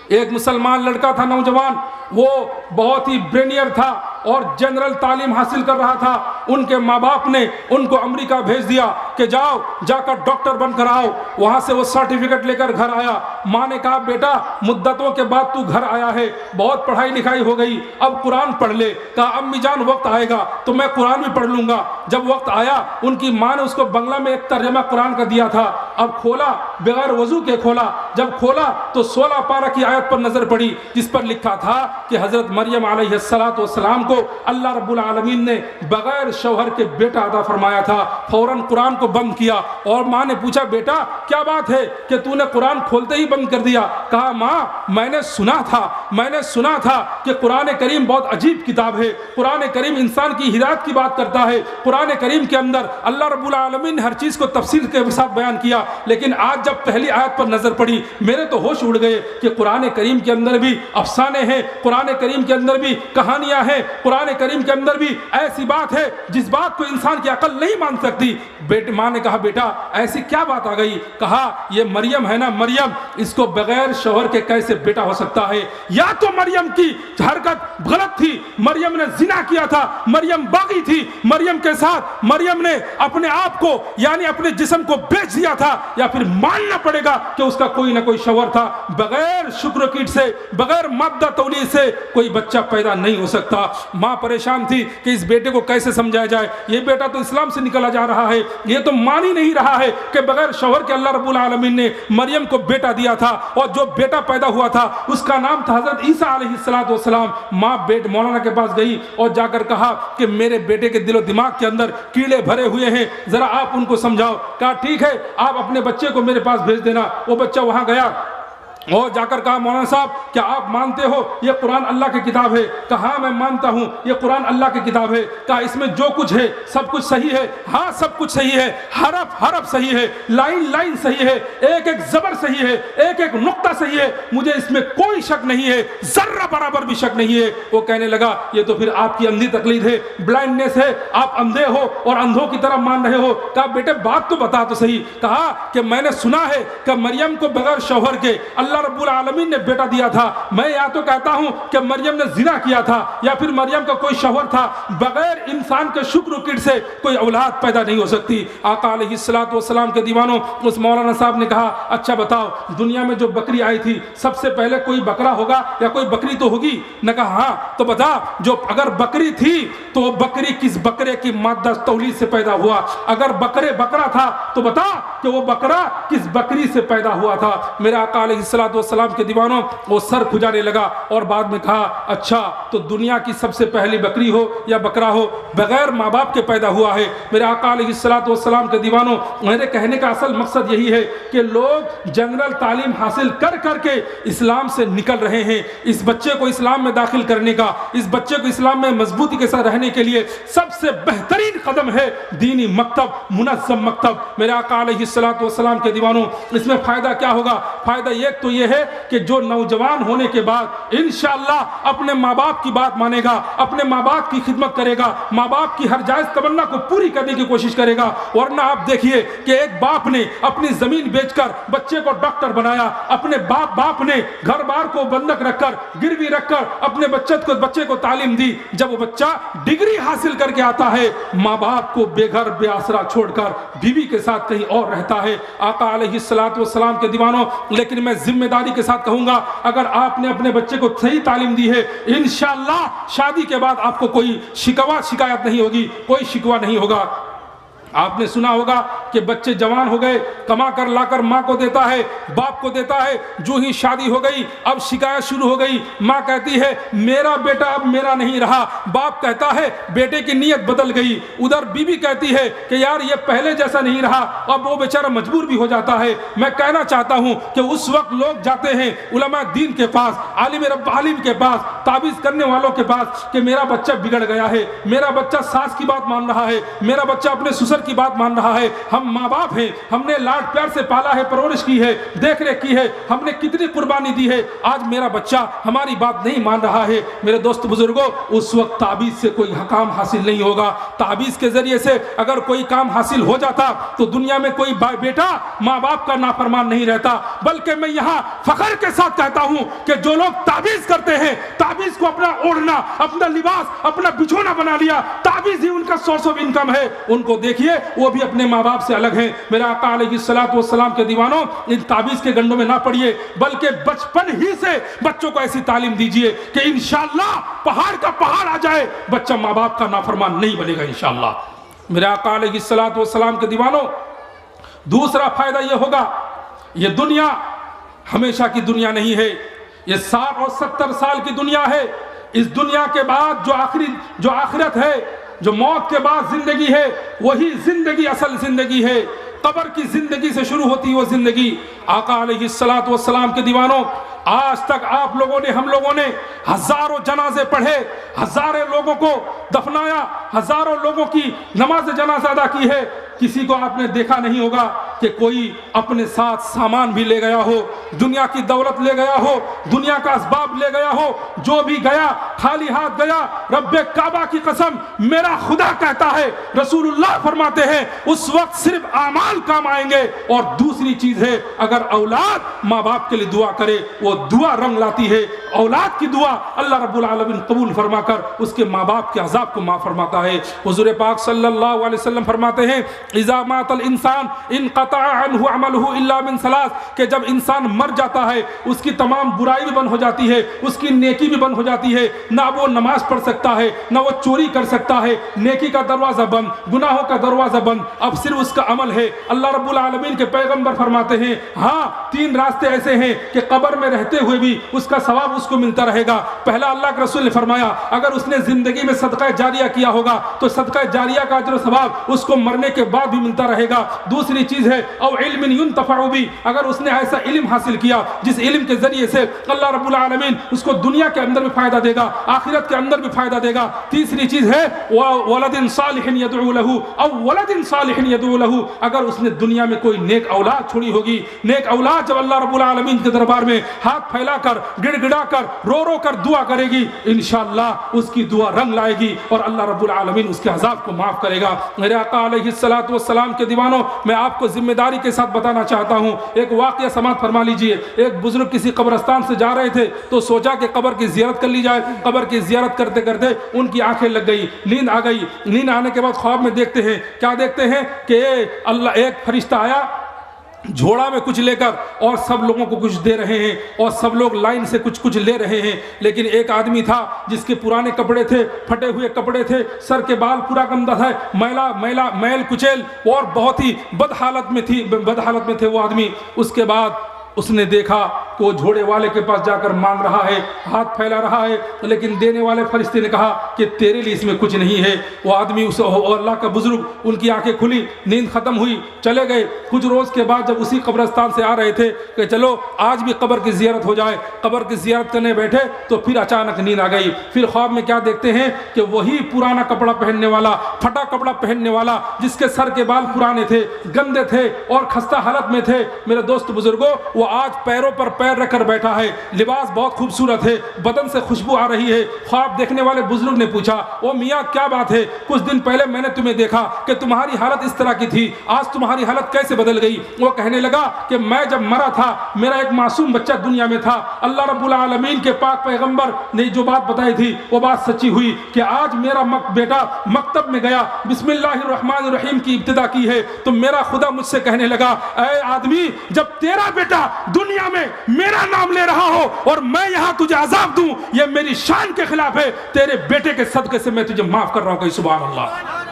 ایک مسلمان لڑکا تھا, نوجوان, وہ بہت ہی برینئر تھا اور جنرل تعلیم حاصل کر رہا تھا. ان کے ماں باپ نے ان کو امریکہ بھیج دیا کہ جا کر ڈاکٹر بن کر آؤ. وہاں سے وہ سرٹیفکیٹ لے کر گھر آیا. ماں نے کہا بیٹا مدتوں کے بعد تو گھر آیا ہے, بہت پڑھائی لکھائی ہو گئی, اب قرآن پڑھ لے. کہا امی جان وقت آئے گا تو میں قرآن بھی پڑھ لوں گا. جب وقت آیا ان کی ماں نے اس کو بنگلہ میں ایک ترجمہ قرآن کا دیا تھا. اب کھولا, بغیر وضو کے کھولا. جب کھولا تو 16 پارہ کی آیت پر نظر پڑی جس پر لکھا تھا کہ حضرت مریم علیہ السلام کو اللہ رب العالمین نے بغیر شوہر کے بیٹا عطا فرمایا تھا. فوراً قرآن کو بند کیا اور ماں نے پوچھا بیٹا کیا بات ہے کہ تو نے قرآن کھولتے ہی بند کر دیا؟ کہا ماں میں نے سنا تھا کہ قرآن کریم بہت عجیب کتاب ہے. قرآن کریم انسان کی ہدایت کی بات کرتا ہے. قرآن کریم کے اندر اللہ رب العالمین نے ہر چیز کو تفصیل کے ساتھ بیان کیا. لیکن آج جب پہلی آیت پر نظر پڑی میرے تو ہوش اڑ گئے کہ قرآن کریم کے اندر بھی افسانے ہیں, قرآن کریم کے اندر بھی کہانیاں ہیں, قرآن کریم کے اندر بھی ایسی بات ہے جس بات کو انسان کی عقل نہیں مان سکتی. ماں نے کہا بیٹا ایسی کیا بات آ گئی؟ کہا یہ مریم ہے نا, مریم, اس کو بغیر شوہر کے کیسے بیٹا ہو سکتا ہے؟ یا تو مریم کی حرکت غلط تھی, مریم نے زنا کیا تھا, مریم باغی تھی, مریم کے ساتھ مریم نے اپنے آپ کو یعنی اپنے جسم کو بیچ دیا تھا, یا پھر ماننا پڑے گا کہ اس کا کوئی نہ کوئی شوہر تھا. بغیر شکر کیٹ سے, بغیر مادہ تولید سے کوئی بچہ پیدا نہیں ہو سکتا. ماں پریشان تھی کہ اس بیٹے کو کیسے سمجھایا جائے, یہ بیٹا تو اسلام سے نکلا جا رہا ہے, یہ تو مان ہی نہیں رہا ہے کہ بغیر شوہر کے اللہ رب العالمین نے مریم کو بیٹا دیا تھا, اور جو بیٹا پیدا ہوا تھا اس کا نام تھا حضرت عیسیٰ علیہ السلام. ماں مولانا کے پاس گئی اور جا کر کہا کہ میرے بیٹے کے دل و دماغ کے اندر کیڑے بھرے ہوئے ہیں, ذرا آپ ان کو سمجھاؤ. کہا ٹھیک ہے آپ اپنے بچے کو میرے پاس بھیج دینا. وہ بچہ وہاں گیا اور جا کر کہا مولانا صاحب کیا آپ مانتے ہو یہ قرآن اللہ کی کتاب ہے؟ کہا ہاں میں مانتا ہوں یہ قرآن اللہ کی کتاب ہے۔ کہا اس میں جو کچھ ہے سب کچھ صحیح ہے؟ ہاں سب کچھ صحیح ہے، حرف حرف صحیح ہے، لائن لائن صحیح ہے، ایک ایک زبر صحیح ہے، ایک ایک نقطہ صحیح ہے، مجھے اس میں کوئی شک نہیں ہے، ذرہ برابر بھی شک نہیں ہے۔ وہ کہنے لگا یہ تو پھر آپ کی اندھی تقلید ہے، بلائنڈنس ہے، آپ اندھے ہو اور اندھوں کی طرح مان رہے ہو۔ کہا بیٹے بات تو بتا تو صحیح۔ کہا کہ میں نے سنا ہے کہ مریم کو بغیر شوہر کے اللہ رب العالمین نے بیٹا دیا تھا، میں یا تو کہتا ہوں کہ مریم نے زنا کیا تھا یا پھر مریم کا کوئی شوہر تھا، بغیر انسان کے شکر و کٹ سے کوئی اولاد پیدا نہیں ہو سکتی۔ آقا علیہ الصلوۃ والسلام کے دیوانوں، اس مولانا صاحب نے کہا اچھا بتاؤ دنیا میں جو بکری آئی تھی سب سے پہلے کوئی بکرا ہوگا یا کوئی بکری تو ہوگی؟ نے کہا ہاں تو بتا جو اگر بکری تھی تو وہ بکری کس بکرے کی مادہ تولید سے پیدا ہوا؟ اگر بکرا تھا تو بتا کہ وہ بکرا کس بکری سے پیدا ہوا تھا؟ میرے آقا علیہ الصلوۃ والسلام کے دیوانوں وہ سر کھجانے لگا اور بعد میں کہا اچھا تو دنیا کی سب سے پہلی بکری ہو یا بکرا ہو بغیر ماں باپ کے پیدا ہوا ہے۔ میرے آقا علیہ الصلوۃ والسلام کے دیوانوں میرے کہنے کا اصل مقصد یہی ہے کہ لوگ جنرل تعلیم حاصل کر کر کے اسلام سے نکل رہے ہیں۔ اس بچے کو اسلام میں داخل کرنے کا، اس بچے کو اسلام میں مضبوطی کے ساتھ رہنے کے لیے سب سے بہترین قدم ہے دینی مکتب، منظم مکتب۔ میرے آقا علیہ الصلوۃ والسلام کے دیوانوں اس میں فائدہ کیا ہوگا؟ فائدہ ایک تو یہ ہے کہ جو نوجوان ہونے کے بعد انشاءاللہ اپنے ماں باپ کی بات مانے گا، اپنے ماں باپ کی خدمت کرے گا، ماں باپ کی ہر جائز تمنا کو پوری کرنے کی کوشش کرے گا۔ ورنہ آپ دیکھیے کہ ایک باپ نے اپنی زمین بیچ کر بچے کو ڈاکٹر بنایا، اپنے باپ نے گھر بار کو بندک رکھ کر گروی رکھ کر اپنے بچے کو تعلیم دی۔ جب وہ بچہ ڈگری حاصل کر کے آتا ہے ماں باپ کو بے گھر بے آسرا چھوڑ کر بیوی کے ساتھ کہیں اور رہتا ہے۔ آقا علیہ الصلوۃ والسلام کے دیوانوں لیکن میں ذمہ داری کے ساتھ کہوں گا اگر آپ نے اپنے بچے کو صحیح تعلیم دی ہے انشاءاللہ شادی کے بعد آپ کو کوئی شکایت نہیں ہوگی، کوئی شکوہ نہیں ہوگا۔ آپ نے سنا ہوگا کہ بچے جوان ہو گئے، کما کر لا کر ماں کو دیتا ہے، باپ کو دیتا ہے، جو ہی شادی ہو گئی اب شکایت شروع ہو گئی۔ ماں کہتی ہے میرا بیٹا اب میرا نہیں رہا، باپ کہتا ہے بیٹے کی نیت بدل گئی، ادھر بیوی کہتی ہے کہ یار یہ پہلے جیسا نہیں رہا، اب وہ بیچارہ مجبور بھی ہو جاتا ہے۔ میں کہنا چاہتا ہوں کہ اس وقت لوگ جاتے ہیں علماء دین کے پاس، عالم کے پاس، تعویذ کرنے والوں کے پاس کہ میرا بچہ بگڑ گیا ہے، میرا بچہ ساس کی بات مان رہا ہے، میرا بچہ اپنے سسر کی بات مان رہا ہے۔ ہم ماں باپ ہیں، ہم نے لاڈ پیار سے پالا ہے، پرورش کی ہے، دیکھ ریکھ کی ہے، ہم نے کتنی قربانی دی ہے، آج میرا بچہ ہماری بات نہیں مان رہا ہے۔ میرے دوست بزرگوں اس وقت تعویذ سے کوئی کام حاصل نہیں ہوگا۔ تعویذ کے ذریعے سے اگر کوئی کام حاصل ہو جاتا تو دنیا میں کوئی بیٹا ماں باپ کا نافرمان نہیں رہتا۔ بلکہ میں یہاں فخر کے ساتھ کہتا ہوں کہ جو لوگ تعویذ کرتے ہیں، تعویذ کو اپنا اوڑھنا، اپنا لباس، اپنا بچھونا بنا لیا، تعویذ ہی ان کا سورس آف انکم ہے، ان کو دیکھیے وہ بھی اپنے ماں باپ سے الگ ہیں۔ میرے آقا علیہ الصلوۃ والسلام کے دیوانوں ان تعویذ کے گنڈوں میں نہ پڑیے، بلکہ بچپن ہی سے بچوں کو ایسی تعلیم دیجیے کہ انشاءاللہ پہاڑ کا پہاڑ آ جائے بچہ ماں باپ کا نافرمان نہیں بنے گا انشاءاللہ۔ میرے آقا علیہ الصلوۃ والسلام کے دیوانوں دوسرا فائدہ یہ ہوگا یہ دنیا ہمیشہ کی دنیا نہیں ہے، یہ 60 اور 70 سال کی دنیا ہے۔ اس دنیا کے بعد جو آخرت ہے، جو موت کے بعد زندگی ہے، وہی زندگی اصل زندگی ہے۔ قبر کی زندگی سے شروع ہوتی وہ زندگی۔ آقا علیہ الصلوۃ والسلام کے دیوانوں آج تک آپ لوگوں نے، ہم لوگوں نے ہزاروں جنازے پڑھے، ہزاروں لوگوں کو دفنایا، ہزاروں لوگوں کی نماز جنازہ ادا کی ہے۔ کسی کو آپ نے دیکھا نہیں ہوگا کہ کوئی اپنے ساتھ سامان بھی لے گیا ہو، دنیا کی دولت لے گیا ہو، دنیا کا اسباب لے گیا ہو، جو بھی گیا خالی ہاتھ گیا۔ رب کعبہ کی قسم میرا خدا کہتا ہے، رسول اللہ فرماتے ہیں اس وقت صرف اعمال کام آئیں گے۔ اور دوسری چیز ہے اگر اولاد ماں باپ کے لیے دعا کرے وہ دعا رنگ لاتی ہے۔ اولاد کی دعا اللہ رب العالمین قبول فرما کر اس کے ماں باپ کے عذاب کو معاف فرماتا ہے۔ حضور پاک صلی اللہ علیہ وسلم فرماتے ہیں اذا مات الانسان انقطع عنہ عملہ الا من ثلاث، کہ جب انسان مر جاتا ہے اس کی تمام برائی بھی بند ہو جاتی ہے، اس کی نیکی بھی بند ہو جاتی ہے۔ نہ وہ نماز پڑھ سکتا ہے، نہ وہ چوری کر سکتا ہے، نیکی کا دروازہ بند، گناہوں کا دروازہ بند، اب صرف اس کا عمل ہے۔ اللہ رب العالمین کے پیغمبر فرماتے ہیں ہاں 3 راستے ایسے ہیں کہ قبر میں رہتے ہوئے بھی اس کا ثواب اس کو ملتا رہے گا۔ پہلا اللہ کے رسول نے فرمایا اگر اس نے زندگی میں صدقہ جاریہ کیا ہوگا تو صدقہ جاریہ کا اجر و ثواب اس کو مرنے کے بعد بھی ملتا رہے گا۔ دوسری چیز ہے ہے او علم ينتفع به, اگر اس نے ایسا علم حاصل کیا جس علم کے ذریعے سے اللہ رب العالمین اس کو دنیا کے اندر بھی فائدہ دے گا, آخرت کے اندر بھی فائدہ دے گا. تیسری چیز ہے ولد صالح يدعو له او ولد صالح يدعو له, اگر اس نے دنیا میں کوئی نیک اولاد چھوڑی ہوگی, نیک اولاد جب اللہ رب العالمین کے دربار میں ہاتھ پھیلا کر گڑ گڑا کر رو رو کر دعا کرے گی, انشاءاللہ اس کی دعا رنگ لائے گی اور اللہ رب العالمین اس کے عذاب کو معاف کرے گا. میرے آقا علیہ الصلوۃ والسلام کے دیوانوں, میں آپ کو ذمہ داری کے ساتھ بتانا چاہتا ہوں, ایک واقعہ سماعت فرما لیجئے. ایک بزرگ کسی قبرستان سے جا رہے تھے تو سوچا کہ قبر کی زیارت کر لی جائے. قبر کی زیارت کرتے کرتے ان کی آنکھیں لگ گئی, نیند آ گئی. نیند آنے کے بعد خواب میں دیکھتے ہیں, کیا دیکھتے ہیں کہ اللہ ایک فرشتہ آیا جھوڑا میں کچھ لے کر اور سب لوگوں کو کچھ دے رہے ہیں اور سب لوگ لائن سے کچھ لے رہے ہیں. لیکن ایک آدمی تھا جس کے پرانے کپڑے تھے, پھٹے ہوئے کپڑے تھے, سر کے بال پورا گندا تھا, میل کچیل اور بہت ہی بد حالت میں تھے وہ آدمی. اس کے بعد اس نے دیکھا کہ وہ جھوڑے والے کے پاس جا کر مانگ رہا ہے, ہاتھ پھیلا رہا ہے, لیکن دینے والے فرشتے نے کہا کہ تیرے لیے اس میں کچھ نہیں ہے. وہ آدمی اللہ کا بزرگ, ان کی آنکھیں کھلی, نیند ختم ہوئی, چلے گئے. کچھ روز کے بعد جب اسی قبرستان سے آ رہے تھے کہ چلو آج بھی قبر کی زیارت ہو جائے, قبر کی زیارت کرنے بیٹھے تو پھر اچانک نیند آ گئی. پھر خواب میں کیا دیکھتے ہیں کہ وہی پرانا کپڑا پہننے والا, پھٹا کپڑا پہننے والا, جس کے سر کے بال پرانے تھے, گندے تھے اور خستہ حالت میں تھے. میرے دوست بزرگوں, وہ آج پیروں پر پیر رکھ کر بیٹھا ہے, لباس بہت خوبصورت ہے, بدن سے خوشبو آ رہی ہے. خواب دیکھنے والے بزرگ نے پوچھا, او میاں کیا بات ہے, کچھ دن پہلے میں نے تمہیں دیکھا کہ تمہاری حالت اس طرح کی تھی, آج تمہاری حالت کیسے بدل گئی؟ وہ کہنے لگا کہ میں جب مرا تھا میرا ایک معصوم بچہ دنیا میں تھا, اللہ رب العالمین کے پاک پیغمبر نے جو بات بتائی تھی وہ بات سچی ہوئی کہ آج میرا بیٹا مکتب میں گیا, بسم اللہ الرحمن الرحیم کی ابتدا کی ہے, تو میرا خدا مجھ سے کہنے لگا, اے آدمی جب تیرا بیٹا دنیا میں میرا نام لے رہا ہو اور میں یہاں تجھے عذاب دوں, یہ میری شان کے خلاف ہے, تیرے بیٹے کے صدقے سے میں تجھے معاف کر رہا ہوں. کہ سبحان اللہ.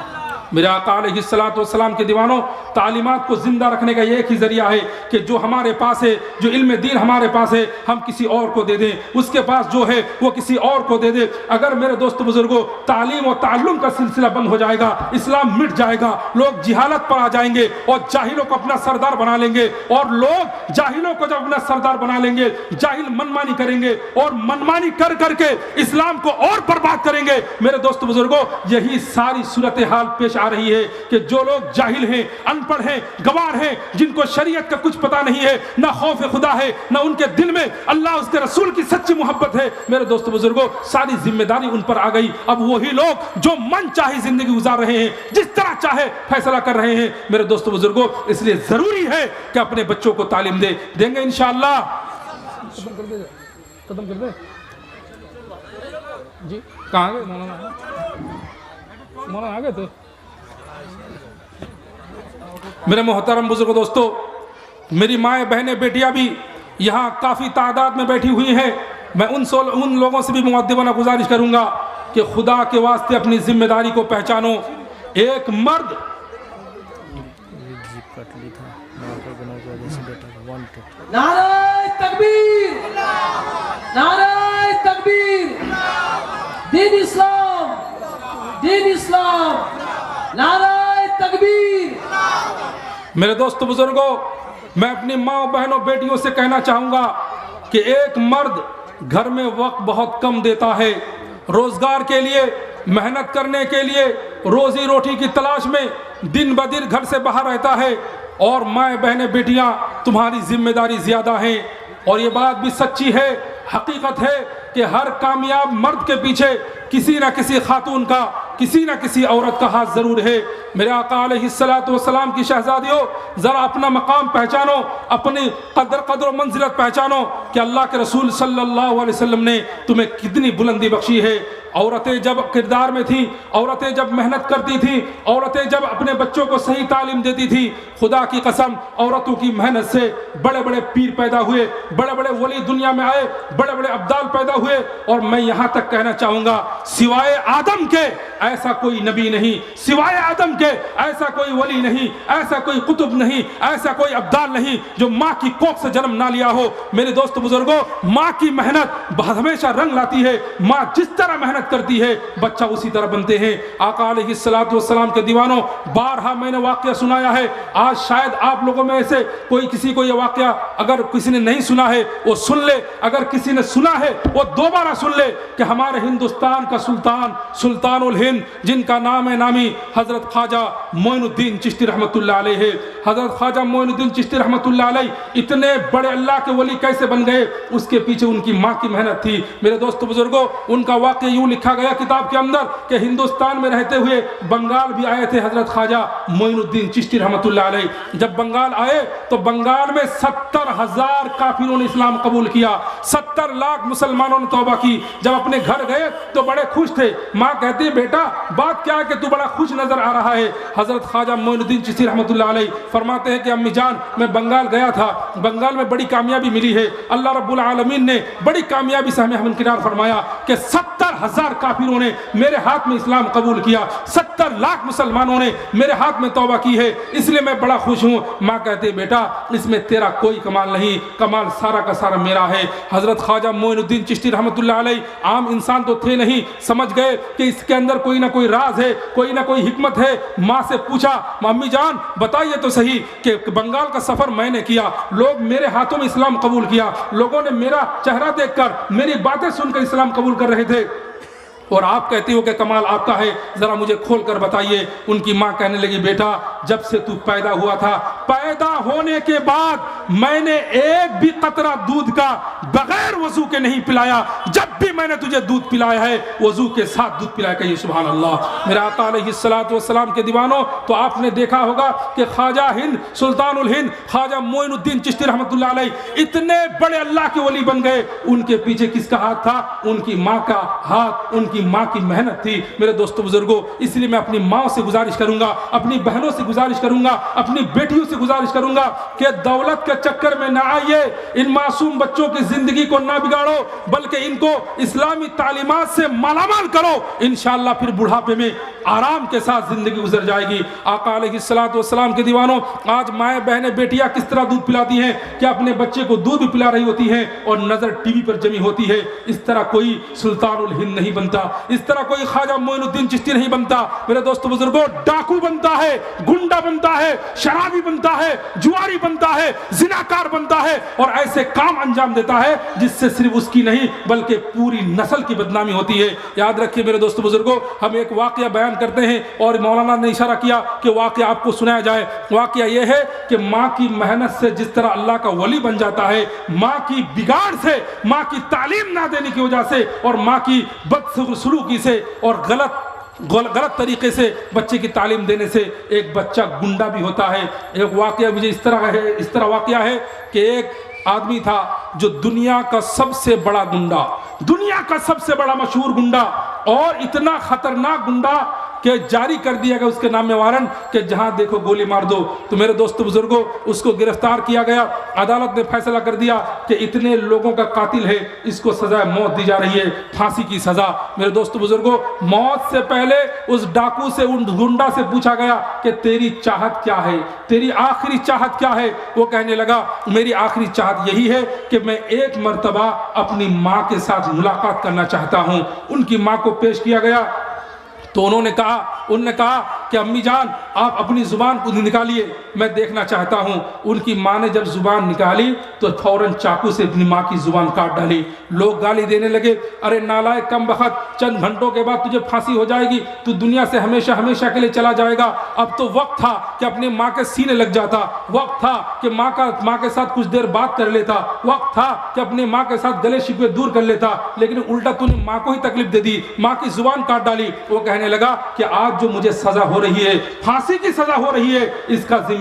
میرے آقا علیہ الصلوۃ والسلام کے دیوانوں, تعلیمات کو زندہ رکھنے کا یہ ایک ہی ذریعہ ہے کہ جو ہمارے پاس ہے, جو علم دین ہمارے پاس ہے, ہم کسی اور کو دے دیں, اس کے پاس جو ہے وہ کسی اور کو دے دے. اگر میرے دوست بزرگوں تعلیم و تعلم کا سلسلہ بند ہو جائے گا, اسلام مٹ جائے گا, لوگ جہالت پر آ جائیں گے اور جاہلوں کو اپنا سردار بنا لیں گے, اور لوگ جاہلوں کو جب اپنا سردار بنا لیں گے, جاہل منمانی کریں گے اور منمانی کر کر کے اسلام کو اور برباد کریں گے. میرے دوست بزرگوں, یہی ساری صورتحال پیش آ رہی ہے کہ جو لوگ جاہل ہیں, ان پڑھ ہیں, گوار ہیں, جن کو شریعت کا کچھ پتہ نہیں ہے, نہ خوف خدا ہے, نہ ان کے دل میں اللہ اس کے رسول کی سچی محبت ہے, میرے دوست بزرگوں ساری ذمہ داری ان پر آ گئی. اب وہی لوگ جو من چاہی زندگی گزار رہے ہیں, جس طرح چاہے فیصلہ کر رہے ہیں. میرے دوست بزرگوں, اس لیے ضروری ہے کہ اپنے بچوں کو تعلیم دیں گے انشاءاللہ. ختم کر دے جی, کہاں گئے مولانا آ گئے تو. میرے محترم بزرگ دوستو, میری مائیں بہنیں بیٹیاں بھی یہاں کافی تعداد میں بیٹھی ہوئی ہیں. میں ان لوگوں سے بھی مؤدبانہ گزارش کروں گا کہ خدا کے واسطے اپنی ذمہ داری کو پہچانو. ایک مرد نعرہ تکبیر, نعرہ تکبیر, دین اسلام, دین اسلام, نعرہ تکبیر. میرے دوست بزرگوں, میں اپنی ماں بہنوں بیٹیوں سے کہنا چاہوں گا کہ ایک مرد گھر میں وقت بہت کم دیتا ہے, روزگار کے لیے, محنت کرنے کے لیے, روزی روٹی کی تلاش میں دن بدن گھر سے باہر رہتا ہے, اور مائیں بہنیں بیٹیاں تمہاری ذمہ داری زیادہ ہیں. اور یہ بات بھی سچی ہے, حقیقت ہے کہ ہر کامیاب مرد کے پیچھے کسی نہ کسی خاتون کا, کسی نہ کسی عورت کا ہاتھ ضرور ہے. میرے آقا علیہ الصلوۃ والسلام کی شہزادیوں, ذرا اپنا مقام پہچانو, اپنی قدر و منزلت پہچانو کہ اللہ کے رسول صلی اللہ علیہ وسلم نے تمہیں کتنی بلندی بخشی ہے. عورتیں جب کردار میں تھیں, عورتیں جب محنت کرتی تھیں, عورتیں جب اپنے بچوں کو صحیح تعلیم دیتی تھیں, خدا کی قسم عورتوں کی محنت سے بڑے بڑے پیر پیدا ہوئے, بڑے بڑے ولی دنیا میں آئے, بڑے بڑے ابدال پیدا ہوئے. اور میں یہاں تک کہنا چاہوں گا, سوائے آدم کے ایسا کوئی نبی نہیں, سوائے آدم کے ایسا کوئی ولی نہیں, ایسا کوئی قطب نہیں, ایسا کوئی ابدال نہیں جو ماں کی کوکھ سے جنم نہ لیا ہو. میرے دوست بزرگوں ماں کی محنت ہمیشہ رنگ لاتی ہے. ماں جس طرح محنت کرتی ہے بچہ اسی طرح بنتے ہیں. آقا علیہ الصلوۃ والسلام کے دیوانوں بارہا میں نے واقعہ سنایا ہے. آج شاید آپ لوگوں میں سے کوئی کسی کو یہ واقعہ اگر کسی نے نہیں سنا ہے وہ سن لے, اگر کسی نے سنا ہے وہ دوبارہ سن لے کہ ہمارے ہندوستان کا سلطان الہند جن کا نام ہے نامی حضرت خواجہ معین الدین چشتی رحمۃ اللہ علیہ ہے. حضرت خواجہ معین الدین چشتی رحمۃ اللہ علیہ اتنے بڑے اللہ کے ولی کیسے بن گئے؟ اس کے پیچھے ان کی ماں کی محنت تھی. میرے دوستو بزرگوں ان کا واقعہ یوں لکھا گیا کتاب کے اندر کہ ہندوستان میں رہتے ہوئے بنگال بھی آئے تھے حضرت خواجہ معین الدین چشتی رحمۃ اللہ علیہ. جب بنگال آئے تو بنگال میں 70,000 کافروں نے اسلام قبول کیا, 70 لاکھ مسلمانوں نے توبہ کی. جب اپنے گھر گئے تو بڑے خوش تھے. ماں کہتی ہے بیٹا بات کیا ہے کہ تو بڑا خوش نظر آ رہا ہے؟ حضرت خواجہ معین الدین چشتی رحمۃ اللہ علیہ فرماتے ہیں کہ امی جان میں بنگال گیا تھا, بنگال میں بڑی کامیابی ملی ہے. اللہ رب العالمین نے بڑی کامیابی سے ہمیں ہمکنار فرمایا کہ 70,000 کافروں نے میرے ہاتھ میں اسلام قبول کیا, 70 لاکھ مسلمانوں نے میرے ہاتھ میں توبہ کی ہے, اس لیے میں بڑا خوش ہوں. ماں کہتے بیٹا اس میں تیرا کوئی کمال نہیں, کمال سارا کا سارا میرا ہے. حضرت خواجہ معین الدین چشتی رحمۃ اللہ علیہ عام انسان تو تھے نہیں, سمجھ گئے کہ اس کے اندر کوئی نہ کوئی راز ہے, کوئی نہ کوئی حکمت ہے. ماں سے پوچھا امی جان بتائیے تو صحیح کہ بنگال کا سفر میں نے کیا, لوگ میرے ہاتھوں میں اسلام قبول کیا, لوگوں نے میرا چہرہ دیکھ کر میری باتیں سن کر اسلام قبول کر رہے تھے, اور آپ کہتے ہو کہ کمال آپ کا ہے, ذرا مجھے کھول کر بتائیے. ان کی ماں کہنے لگی بیٹا جب سے تو پیدا ہوا تھا, پیدا ہونے کے بعد میں نے ایک بھی قطرہ دودھ کا بغیر وضو کے نہیں پلایا, جب بھی میں نے تجھے دودھ پلایا ہے وضو کے ساتھ دودھ پلایا. کہیے سبحان اللہ. میرے آقا علیہ الصلوۃ والسلام کے دیوانوں تو آپ نے دیکھا ہوگا کہ خواجہ ہند سلطان الہند خواجہ معین الدین چشتی رحمۃ اللہ علیہ اتنے بڑے اللہ کے ولی بن گئے. ان کے پیچھے کس کا ہاتھ تھا؟ ان کی ماں کا ہاتھ, ان کی ماں کی محنت تھی. میرے دوستو بزرگوں اس لیے میں اپنی ماں سے گزارش کروں گا, اپنی بہنوں سے گزارش کروں گا, اپنی بیٹیوں سے گزارش کروں گا کہ دولت کے چکر میں نہ آئیے, ان معصوم بچوں کی زندگی کو نہ بگاڑو, بلکہ ان کو اسلامی تعلیمات سے مالا مال کرو. انشاءاللہ پھر بڑھاپے میں آرام کے ساتھ زندگی گزر جائے گی. آقا علیہ الصلوۃ والسلام کے دیوانوں آج مائیں بہنیں بیٹیاں کس طرح دودھ پلاتی ہیں, کہ اپنے بچے کو دودھ بھی پلا رہی ہوتی ہیں اور نظر ٹی وی پر جمی ہوتی ہے. اس طرح کوئی سلطان الہند نہیں بنتا, اس طرح کوئی خواجہ معین الدین چشتی نہیں بنتا. میرے دوستو بزرگوں ڈاکو بنتا ہے, گنڈا بنتا ہے, شرابی بنتا ہے, جواری بنتا ہے, زناکار بنتا ہے, اور ایسے کام انجام دیتا ہے جس سے صرف اس کی نہیں بلکہ پوری نسل کی بدنامی ہوتی ہے. یاد رکھیے میرے دوستو بزرگوں ہم ایک واقعہ بیان کرتے ہیں اور مولانا نے اشارہ کیا کہ واقعہ آپ کو سنایا جائے. واقعہ یہ ہے کہ ماں کی محنت سے جس طرح اللہ کا ولی بن جاتا ہے, ماں کی بگاڑ سے, ماں کی تعلیم نہ دینے کی وجہ سے اور ماں کی بدسلوکی سے اور غلط طریقے سے بچے کی تعلیم دینے سے ایک بچہ گنڈا بھی ہوتا ہے. ایک واقعہ مجھے اس طرح واقعہ ہے کہ ایک آدمی تھا جو دنیا کا سب سے بڑا گنڈا, دنیا کا سب سے بڑا مشہور گنڈا, اور اتنا خطرناک گنڈا کہ جاری کر دیا گیا اس کے نام میں وارنٹ کہ جہاں دیکھو گولی مار دو. تو میرے دوستو بزرگوں اس کو گرفتار کیا گیا, عدالت نے فیصلہ کر دیا کہ اتنے لوگوں کا قاتل ہے, اس کو سزا موت دی جا رہی ہے, پھانسی کی سزا. میرے دوستو بزرگوں موت سے پہلے اس ڈاکو سے, ان گنڈا سے پوچھا گیا کہ تیری چاہت کیا ہے, تیری آخری چاہت کیا ہے؟ وہ کہنے لگا میری آخری چاہت یہی ہے کہ میں ایک مرتبہ اپنی ماں کے ساتھ ملاقات کرنا چاہتا ہوں. ان کی ماں کو پیش کیا گیا تو انہوں نے کہا کہ امی جان آپ اپنی زبان کو نکالیے, میں دیکھنا چاہتا ہوں. ان کی ماں نے جب زبان نکالی تو فوراً چاقو سے اپنی ماں کی زبان کاٹ ڈالی. لوگ گالی دینے لگے, ارے نالائق کم بخت, چند گھنٹوں کے بعد تجھے پھانسی ہو جائے گی, تو دنیا سے ہمیشہ کے لیے چلا جائے گا. اب تو وقت تھا کہ اپنی ماں کے سینے لگ جاتا, وقت تھا کہ ماں کے ساتھ کچھ دیر بات کر لیتا, وقت تھا کہ اپنی ماں کے ساتھ گلے شکوے دور کر لیتا, لیکن الٹا تو نے ماں کو ہی تکلیف دے دی, ماں کی زبان کاٹ ڈالی. وہ کہنے لگا کہ آج جو مجھے سزا ہو رہی ہے, پھانسی کی سزا ہو رہی ہے,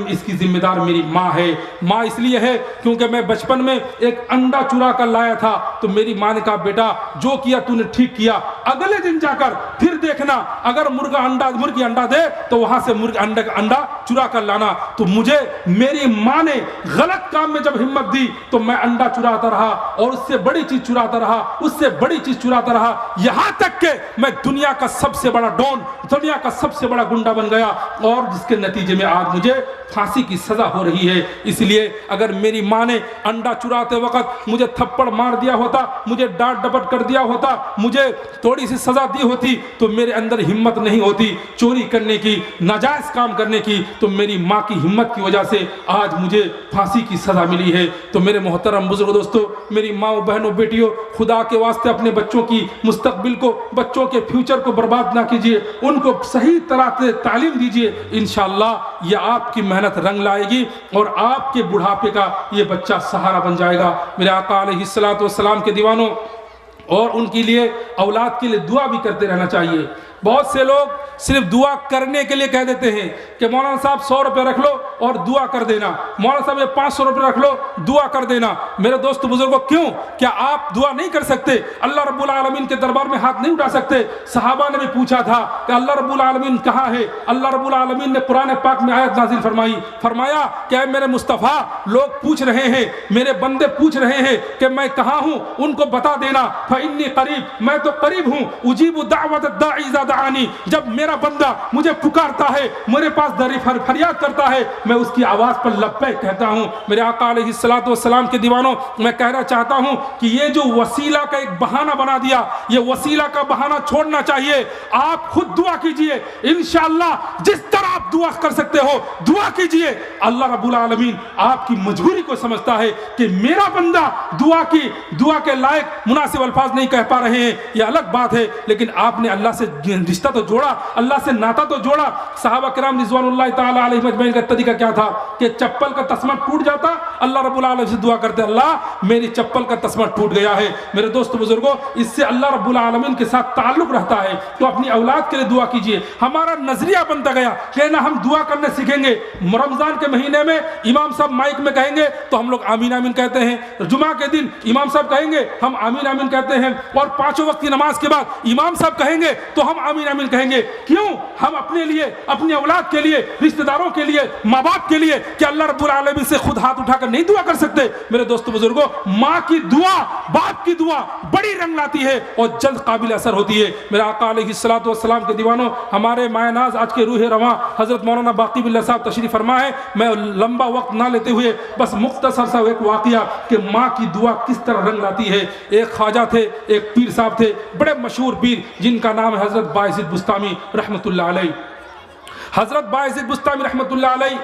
اس کی ذمہ دار میری ماں ہے. ماں اس لیے ہے کیونکہ میں بچپن میں ایک انڈا چرا کر لایا تھا, تو میری ماں نے کہا بیٹا جو کیا تو نے ٹھیک کیا, اگلے دن جا کر پھر دیکھنا اگر مرغی انڈا دے تو وہاں سے انڈا چرا کر لانا. تو مجھے میری ماں نے غلط کام میں جب ہمت دی تو میں انڈا چراتا رہا, اور اس سے بڑی چیز چراتا رہا, اس سے بڑی چیز چراتا رہا, یہاں تک کہ میں دنیا کا سب سے بڑا ڈون, دنیا کا سب سے بڑا گنڈا گنڈا بن گیا اور جس کے نتیجے میں آج مجھے پھانسی کی سزا ہو رہی ہے۔ اس لیے اگر میری ماں نے انڈا چراتے وقت مجھے تھپڑ مار دیا ہوتا، مجھے ڈانٹ ڈپٹ کر دیا ہوتا، مجھے تھوڑی سی سزا دی ہوتی تو میرے اندر ہمت نہیں ہوتی چوری کرنے کی، ناجائز کام کرنے کی، تو میری ماں کی ہمت کی وجہ سے آج مجھے پھانسی کی سزا ملی ہے۔ تو میرے محترم بزرگ دوستو، میری ماں بہنوں بیٹیوں، خدا کے واسطے اپنے بچوں کی مستقبل کو، بچوں کے فیوچر کو برباد نہ کیجیے، ان کو صحیح طرح سے تعلیم دیجیے، انشاءاللہ یہ آپ کی محنت رنگ لائے گی اور آپ کے بڑھاپے کا یہ بچہ سہارا بن جائے گا۔ میرے آقا علیہ الصلوۃ والسلام کے دیوانوں، اور ان کے لیے اولاد کے لیے دعا بھی کرتے رہنا چاہیے۔ بہت سے لوگ صرف دعا کرنے کے لیے کہہ دیتے ہیں کہ مولانا صاحب 100 روپے رکھ لو اور دعا کر دینا، مولانا صاحب یہ 500 روپے رکھ لو دعا کر دینا۔ میرے دوست بزرگوں، کیوں؟ کیا آپ دعا نہیں کر سکتے؟ اللہ رب العالمین کے دربار میں ہاتھ نہیں اٹھا سکتے؟ صحابہ نے بھی پوچھا تھا کہ اللہ رب العالمین کہاں ہے؟ اللہ رب العالمین نے قرآن پاک میں آیت نازل فرمایا کہ اے میرے مصطفیٰ، لوگ پوچھ رہے ہیں، میرے بندے پوچھ رہے ہیں کہ میں کہاں ہوں، ان کو بتا دینا، فإنی قریب، میں تو قریب ہوں، اجیب دعوت الداعی اذا دعانی، جب میرا بندہ مجھے پکارتا ہے، میرے پاس فریاد کرتا ہے، میں اس کی آواز پر لبیک کہتا ہوں۔ میرے آقا علیہ الصلوۃ والسلام کے دیوانوں، میں کہنا چاہتا ہوں کہ یہ جو وسیلہ کا ایک بہانہ بنا دیا، یہ وسیلہ کا بہانہ چھوڑنا چاہیے۔ آپ خود دعا کیجئے، انشاءاللہ جس طرح آپ دعا کر سکتے ہو دعا کیجئے۔ اللہ رب العالمین آپ کی مجبوری کو سمجھتا ہے کہ میرا بندہ دعا کے لائق مناسب الفاظ نہیں کہہ پا رہے ہیں، یہ الگ بات ہے، لیکن آپ نے اللہ سے رشتہ تو جوڑا، اللہ سے ناتا تو جوڑا۔ صحابہ کرام رضوان اللہ تعالی علیہم اجمعین کا طریقہ کیا تھا کہ چپل کا تسمہ ٹوٹ جاتا، اللہ رب العالمین سے دعا کرتے، اللہ میری چپل کا تسمہ ٹوٹ گیا ہے۔ میرے دوست بزرگوں، اس سے اللہ رب العالمین کے ساتھ تعلق رہتا ہے۔ تو اپنی اولاد کے لیے دعا کیجئے۔ ہمارا نظریہ بنتا گیا کہ نا ہم دعا کرنے سیکھیں گے، رمضان کے مہینے میں امام صاحب مائک میں کہیں گے تو ہم لوگ آمین آمین کہتے ہیں، جمعہ کے دن امام صاحب کہیں گے ہم آمین آمین کہتے ہیں، اور پانچوں وقت کی نماز کے بعد امام صاحب کہیں گے تو ہم آمین آمین کہیں گے۔ کیوں؟ ہم اپنے لیے، اپنی اولاد کے لیے، رشتہ داروں کے لیے، ماں باپ کے لیے، کہ اللہ رب العالمین سے خود ہاتھ اٹھا کر نہیں دعا کر سکتے؟ میرے دوستو بزرگوں، ماں کی دعا، باپ کی دعا بڑی رنگ لاتی ہے اور جلد قابل اثر ہوتی ہے۔ میرے آقا علیہ الصلوۃ والسلام کے دیوانوں، ہمارے مائع ناز آج کے روح رواں حضرت مولانا باقی باللہ صاحب تشریف فرما ہے۔ میں لمبا وقت نہ لیتے ہوئے بس مختصر سا ایک واقعہ کہ ماں کی دعا کس طرح رنگ لاتی ہے۔ ایک خواجہ تھے، ایک پیر صاحب تھے، بڑے مشہور پیر، جن کا نام ہے حضرت بایزید بستامی رحمۃ اللہ علیہ۔ حضرت بایزید بستامی رحمۃ اللہ علیہ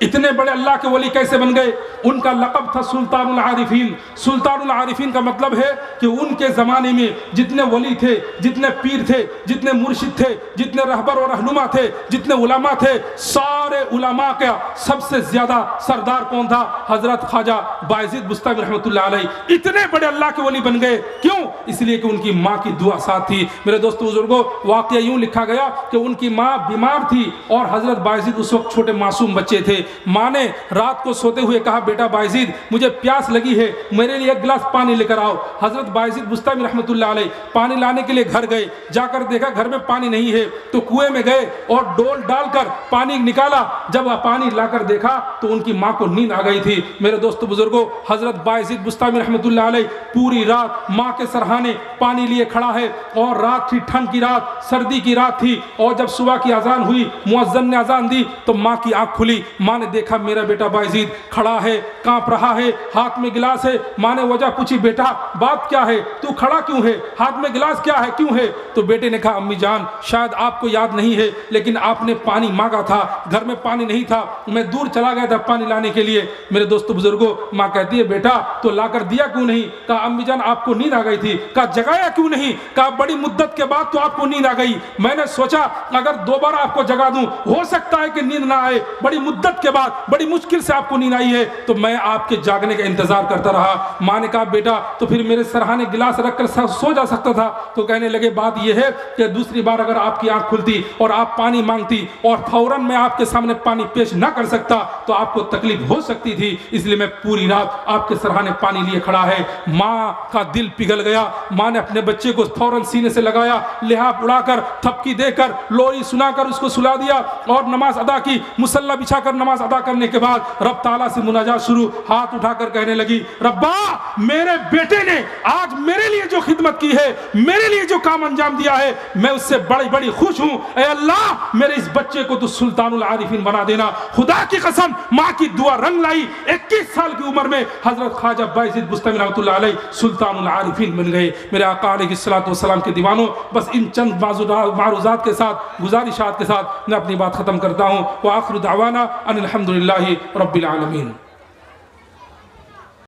اتنے بڑے اللہ کے ولی کیسے بن گئے؟ ان کا لقب تھا سلطان العارفین۔ سلطان العارفین کا مطلب ہے کہ ان کے زمانے میں جتنے ولی تھے، جتنے پیر تھے، جتنے مرشد تھے، جتنے رہبر و رہنما تھے، جتنے علماء تھے، سارے علماء کا سب سے زیادہ سردار کون تھا؟ حضرت خواجہ بایزید بستامی رحمۃ اللہ علیہ۔ اتنے بڑے اللہ کے ولی بن گئے، کیوں؟ اس لیے کہ ان کی ماں کی دعا ساتھ تھی۔ میرے دوستو بزرگوں، واقعہ یوں لکھا گیا کہ ان کی ماں بیمار تھی اور حضرت بایزید اس وقت چھوٹے معصوم بچے تھے۔ ماں نے رات کو سوتے ہوئے کہا، بیٹا بایزید مجھے پیاس لگی ہے، میرے لیے ایک گلاس پانی لے کر آؤ۔ حضرت بایزید بستامی رحمۃ اللہ علیہ پانی لانے کے لیے گھر گئے، جا کر دیکھا گھر میں پانی نہیں ہے تو کنویں میں گئے اور ڈول ڈال کر پانی نکالا۔ جب پانی لا کر دیکھا تو ان کی ماں کو نیند آ گئی تھی۔ میرے دوستو بزرگوں، حضرت بایزید بستامی رحمۃ اللہ علیہ پوری رات ماں کے سرہانے پانی لیے کھڑا ہے، اور رات تھی، ٹھنڈ کی رات، سردی کی رات تھی، اور جب صبح کی اذان ہوئی، مؤذن نے اذان دی تو ماں کی آنکھ کھلی۔ ماں نے دیکھا میرا بیٹا بایزید کھڑا ہے، کانپ رہا ہے، ہاتھ میں گلاس ہے۔ ماں نے وجہ پوچھی، بیٹا بات کیا ہے، تو کھڑا کیوں ہے، ہاتھ میں گلاس کیا ہے، کیوں ہے؟ تو بیٹے نے کہا، امی جان شاید آپ کو یاد نہیں ہے لیکن آپ نے پانی مانگا تھا، گھر میں پانی نہیں تھا، میں دور چلا گیا تھا پانی لانے کے لیے۔ میرے دوستو بزرگوں، ماں کہتی ہے، بیٹا تو لا کر دیا کیوں نہیں؟ کہا، امی جان آپ کو نیند آ گئی تھی۔ کہا، جگایا کیوں نہیں؟ کہا، بڑی مدت کے بعد تو آپ کو نیند آ گئی، میں نے سوچا اگر دوبارہ آپ کو جگا دوں ہو سکتا ہے کہ نیند نہ آئے، بڑی مدت کے بعد بڑی مشکل سے آپ کو نیند آئی ہے تو میں آپ کے جاگنے کا انتظار کرتا رہا۔ ماں نے کہا، بیٹا تو پھر میرے سرہانے گلاس رکھ کر سو جا سکتا تھا۔ تو کہنے لگے، بات یہ ہے کہ دوسری بار اگر آپ کی آنکھ کھلتی اور آپ پانی مانگتی اور فوراً میں آپ کے سامنے پانی پیش نہ کر سکتا تو آپ کو تکلیف ہو سکتی تھی، اس لیے میں پوری رات آپ کے سرہانے پانی لیے کھڑا ہے۔ ماں کا دل پگھل گیا۔ ماں نے اپنے بچے کو فوراً سینے سے لگایا، لحاف اڑا کر، تھپکی دے کر، لوری سنا کر اس کو سلا دیا اور نماز ادا کی، مصلی بچھا کر نماز نماز ادا کرنے کے بعد رب تعالیٰ سے مناجات شروع، ہاتھ اٹھا کر کہنے لگی ربا میرے بیٹے نے آج میرے لیے جو خدمت کی ہے، میرے لیے جو کام انجام دیا ہے، میں اس سے بڑی بڑی خوش ہوں، اے اللہ میرے اس بچے کو تو سلطان العارفین بنا دینا۔ خدا کی قسم ماں کی دعا رنگ لائی، 21 سال کی عمر میں حضرت خواجہ بایزید بستمی رحمۃ اللہ علیہ سلطان العارفین بن گئے۔ میرے آقا علیہ السلام کے دیوانوں، بس ان چند معروضات کے ساتھ، گزارشات کے ساتھ میں اپنی بات ختم کرتا ہوں۔ وآخر دعوانا ان الحمدللہ رب العالمین۔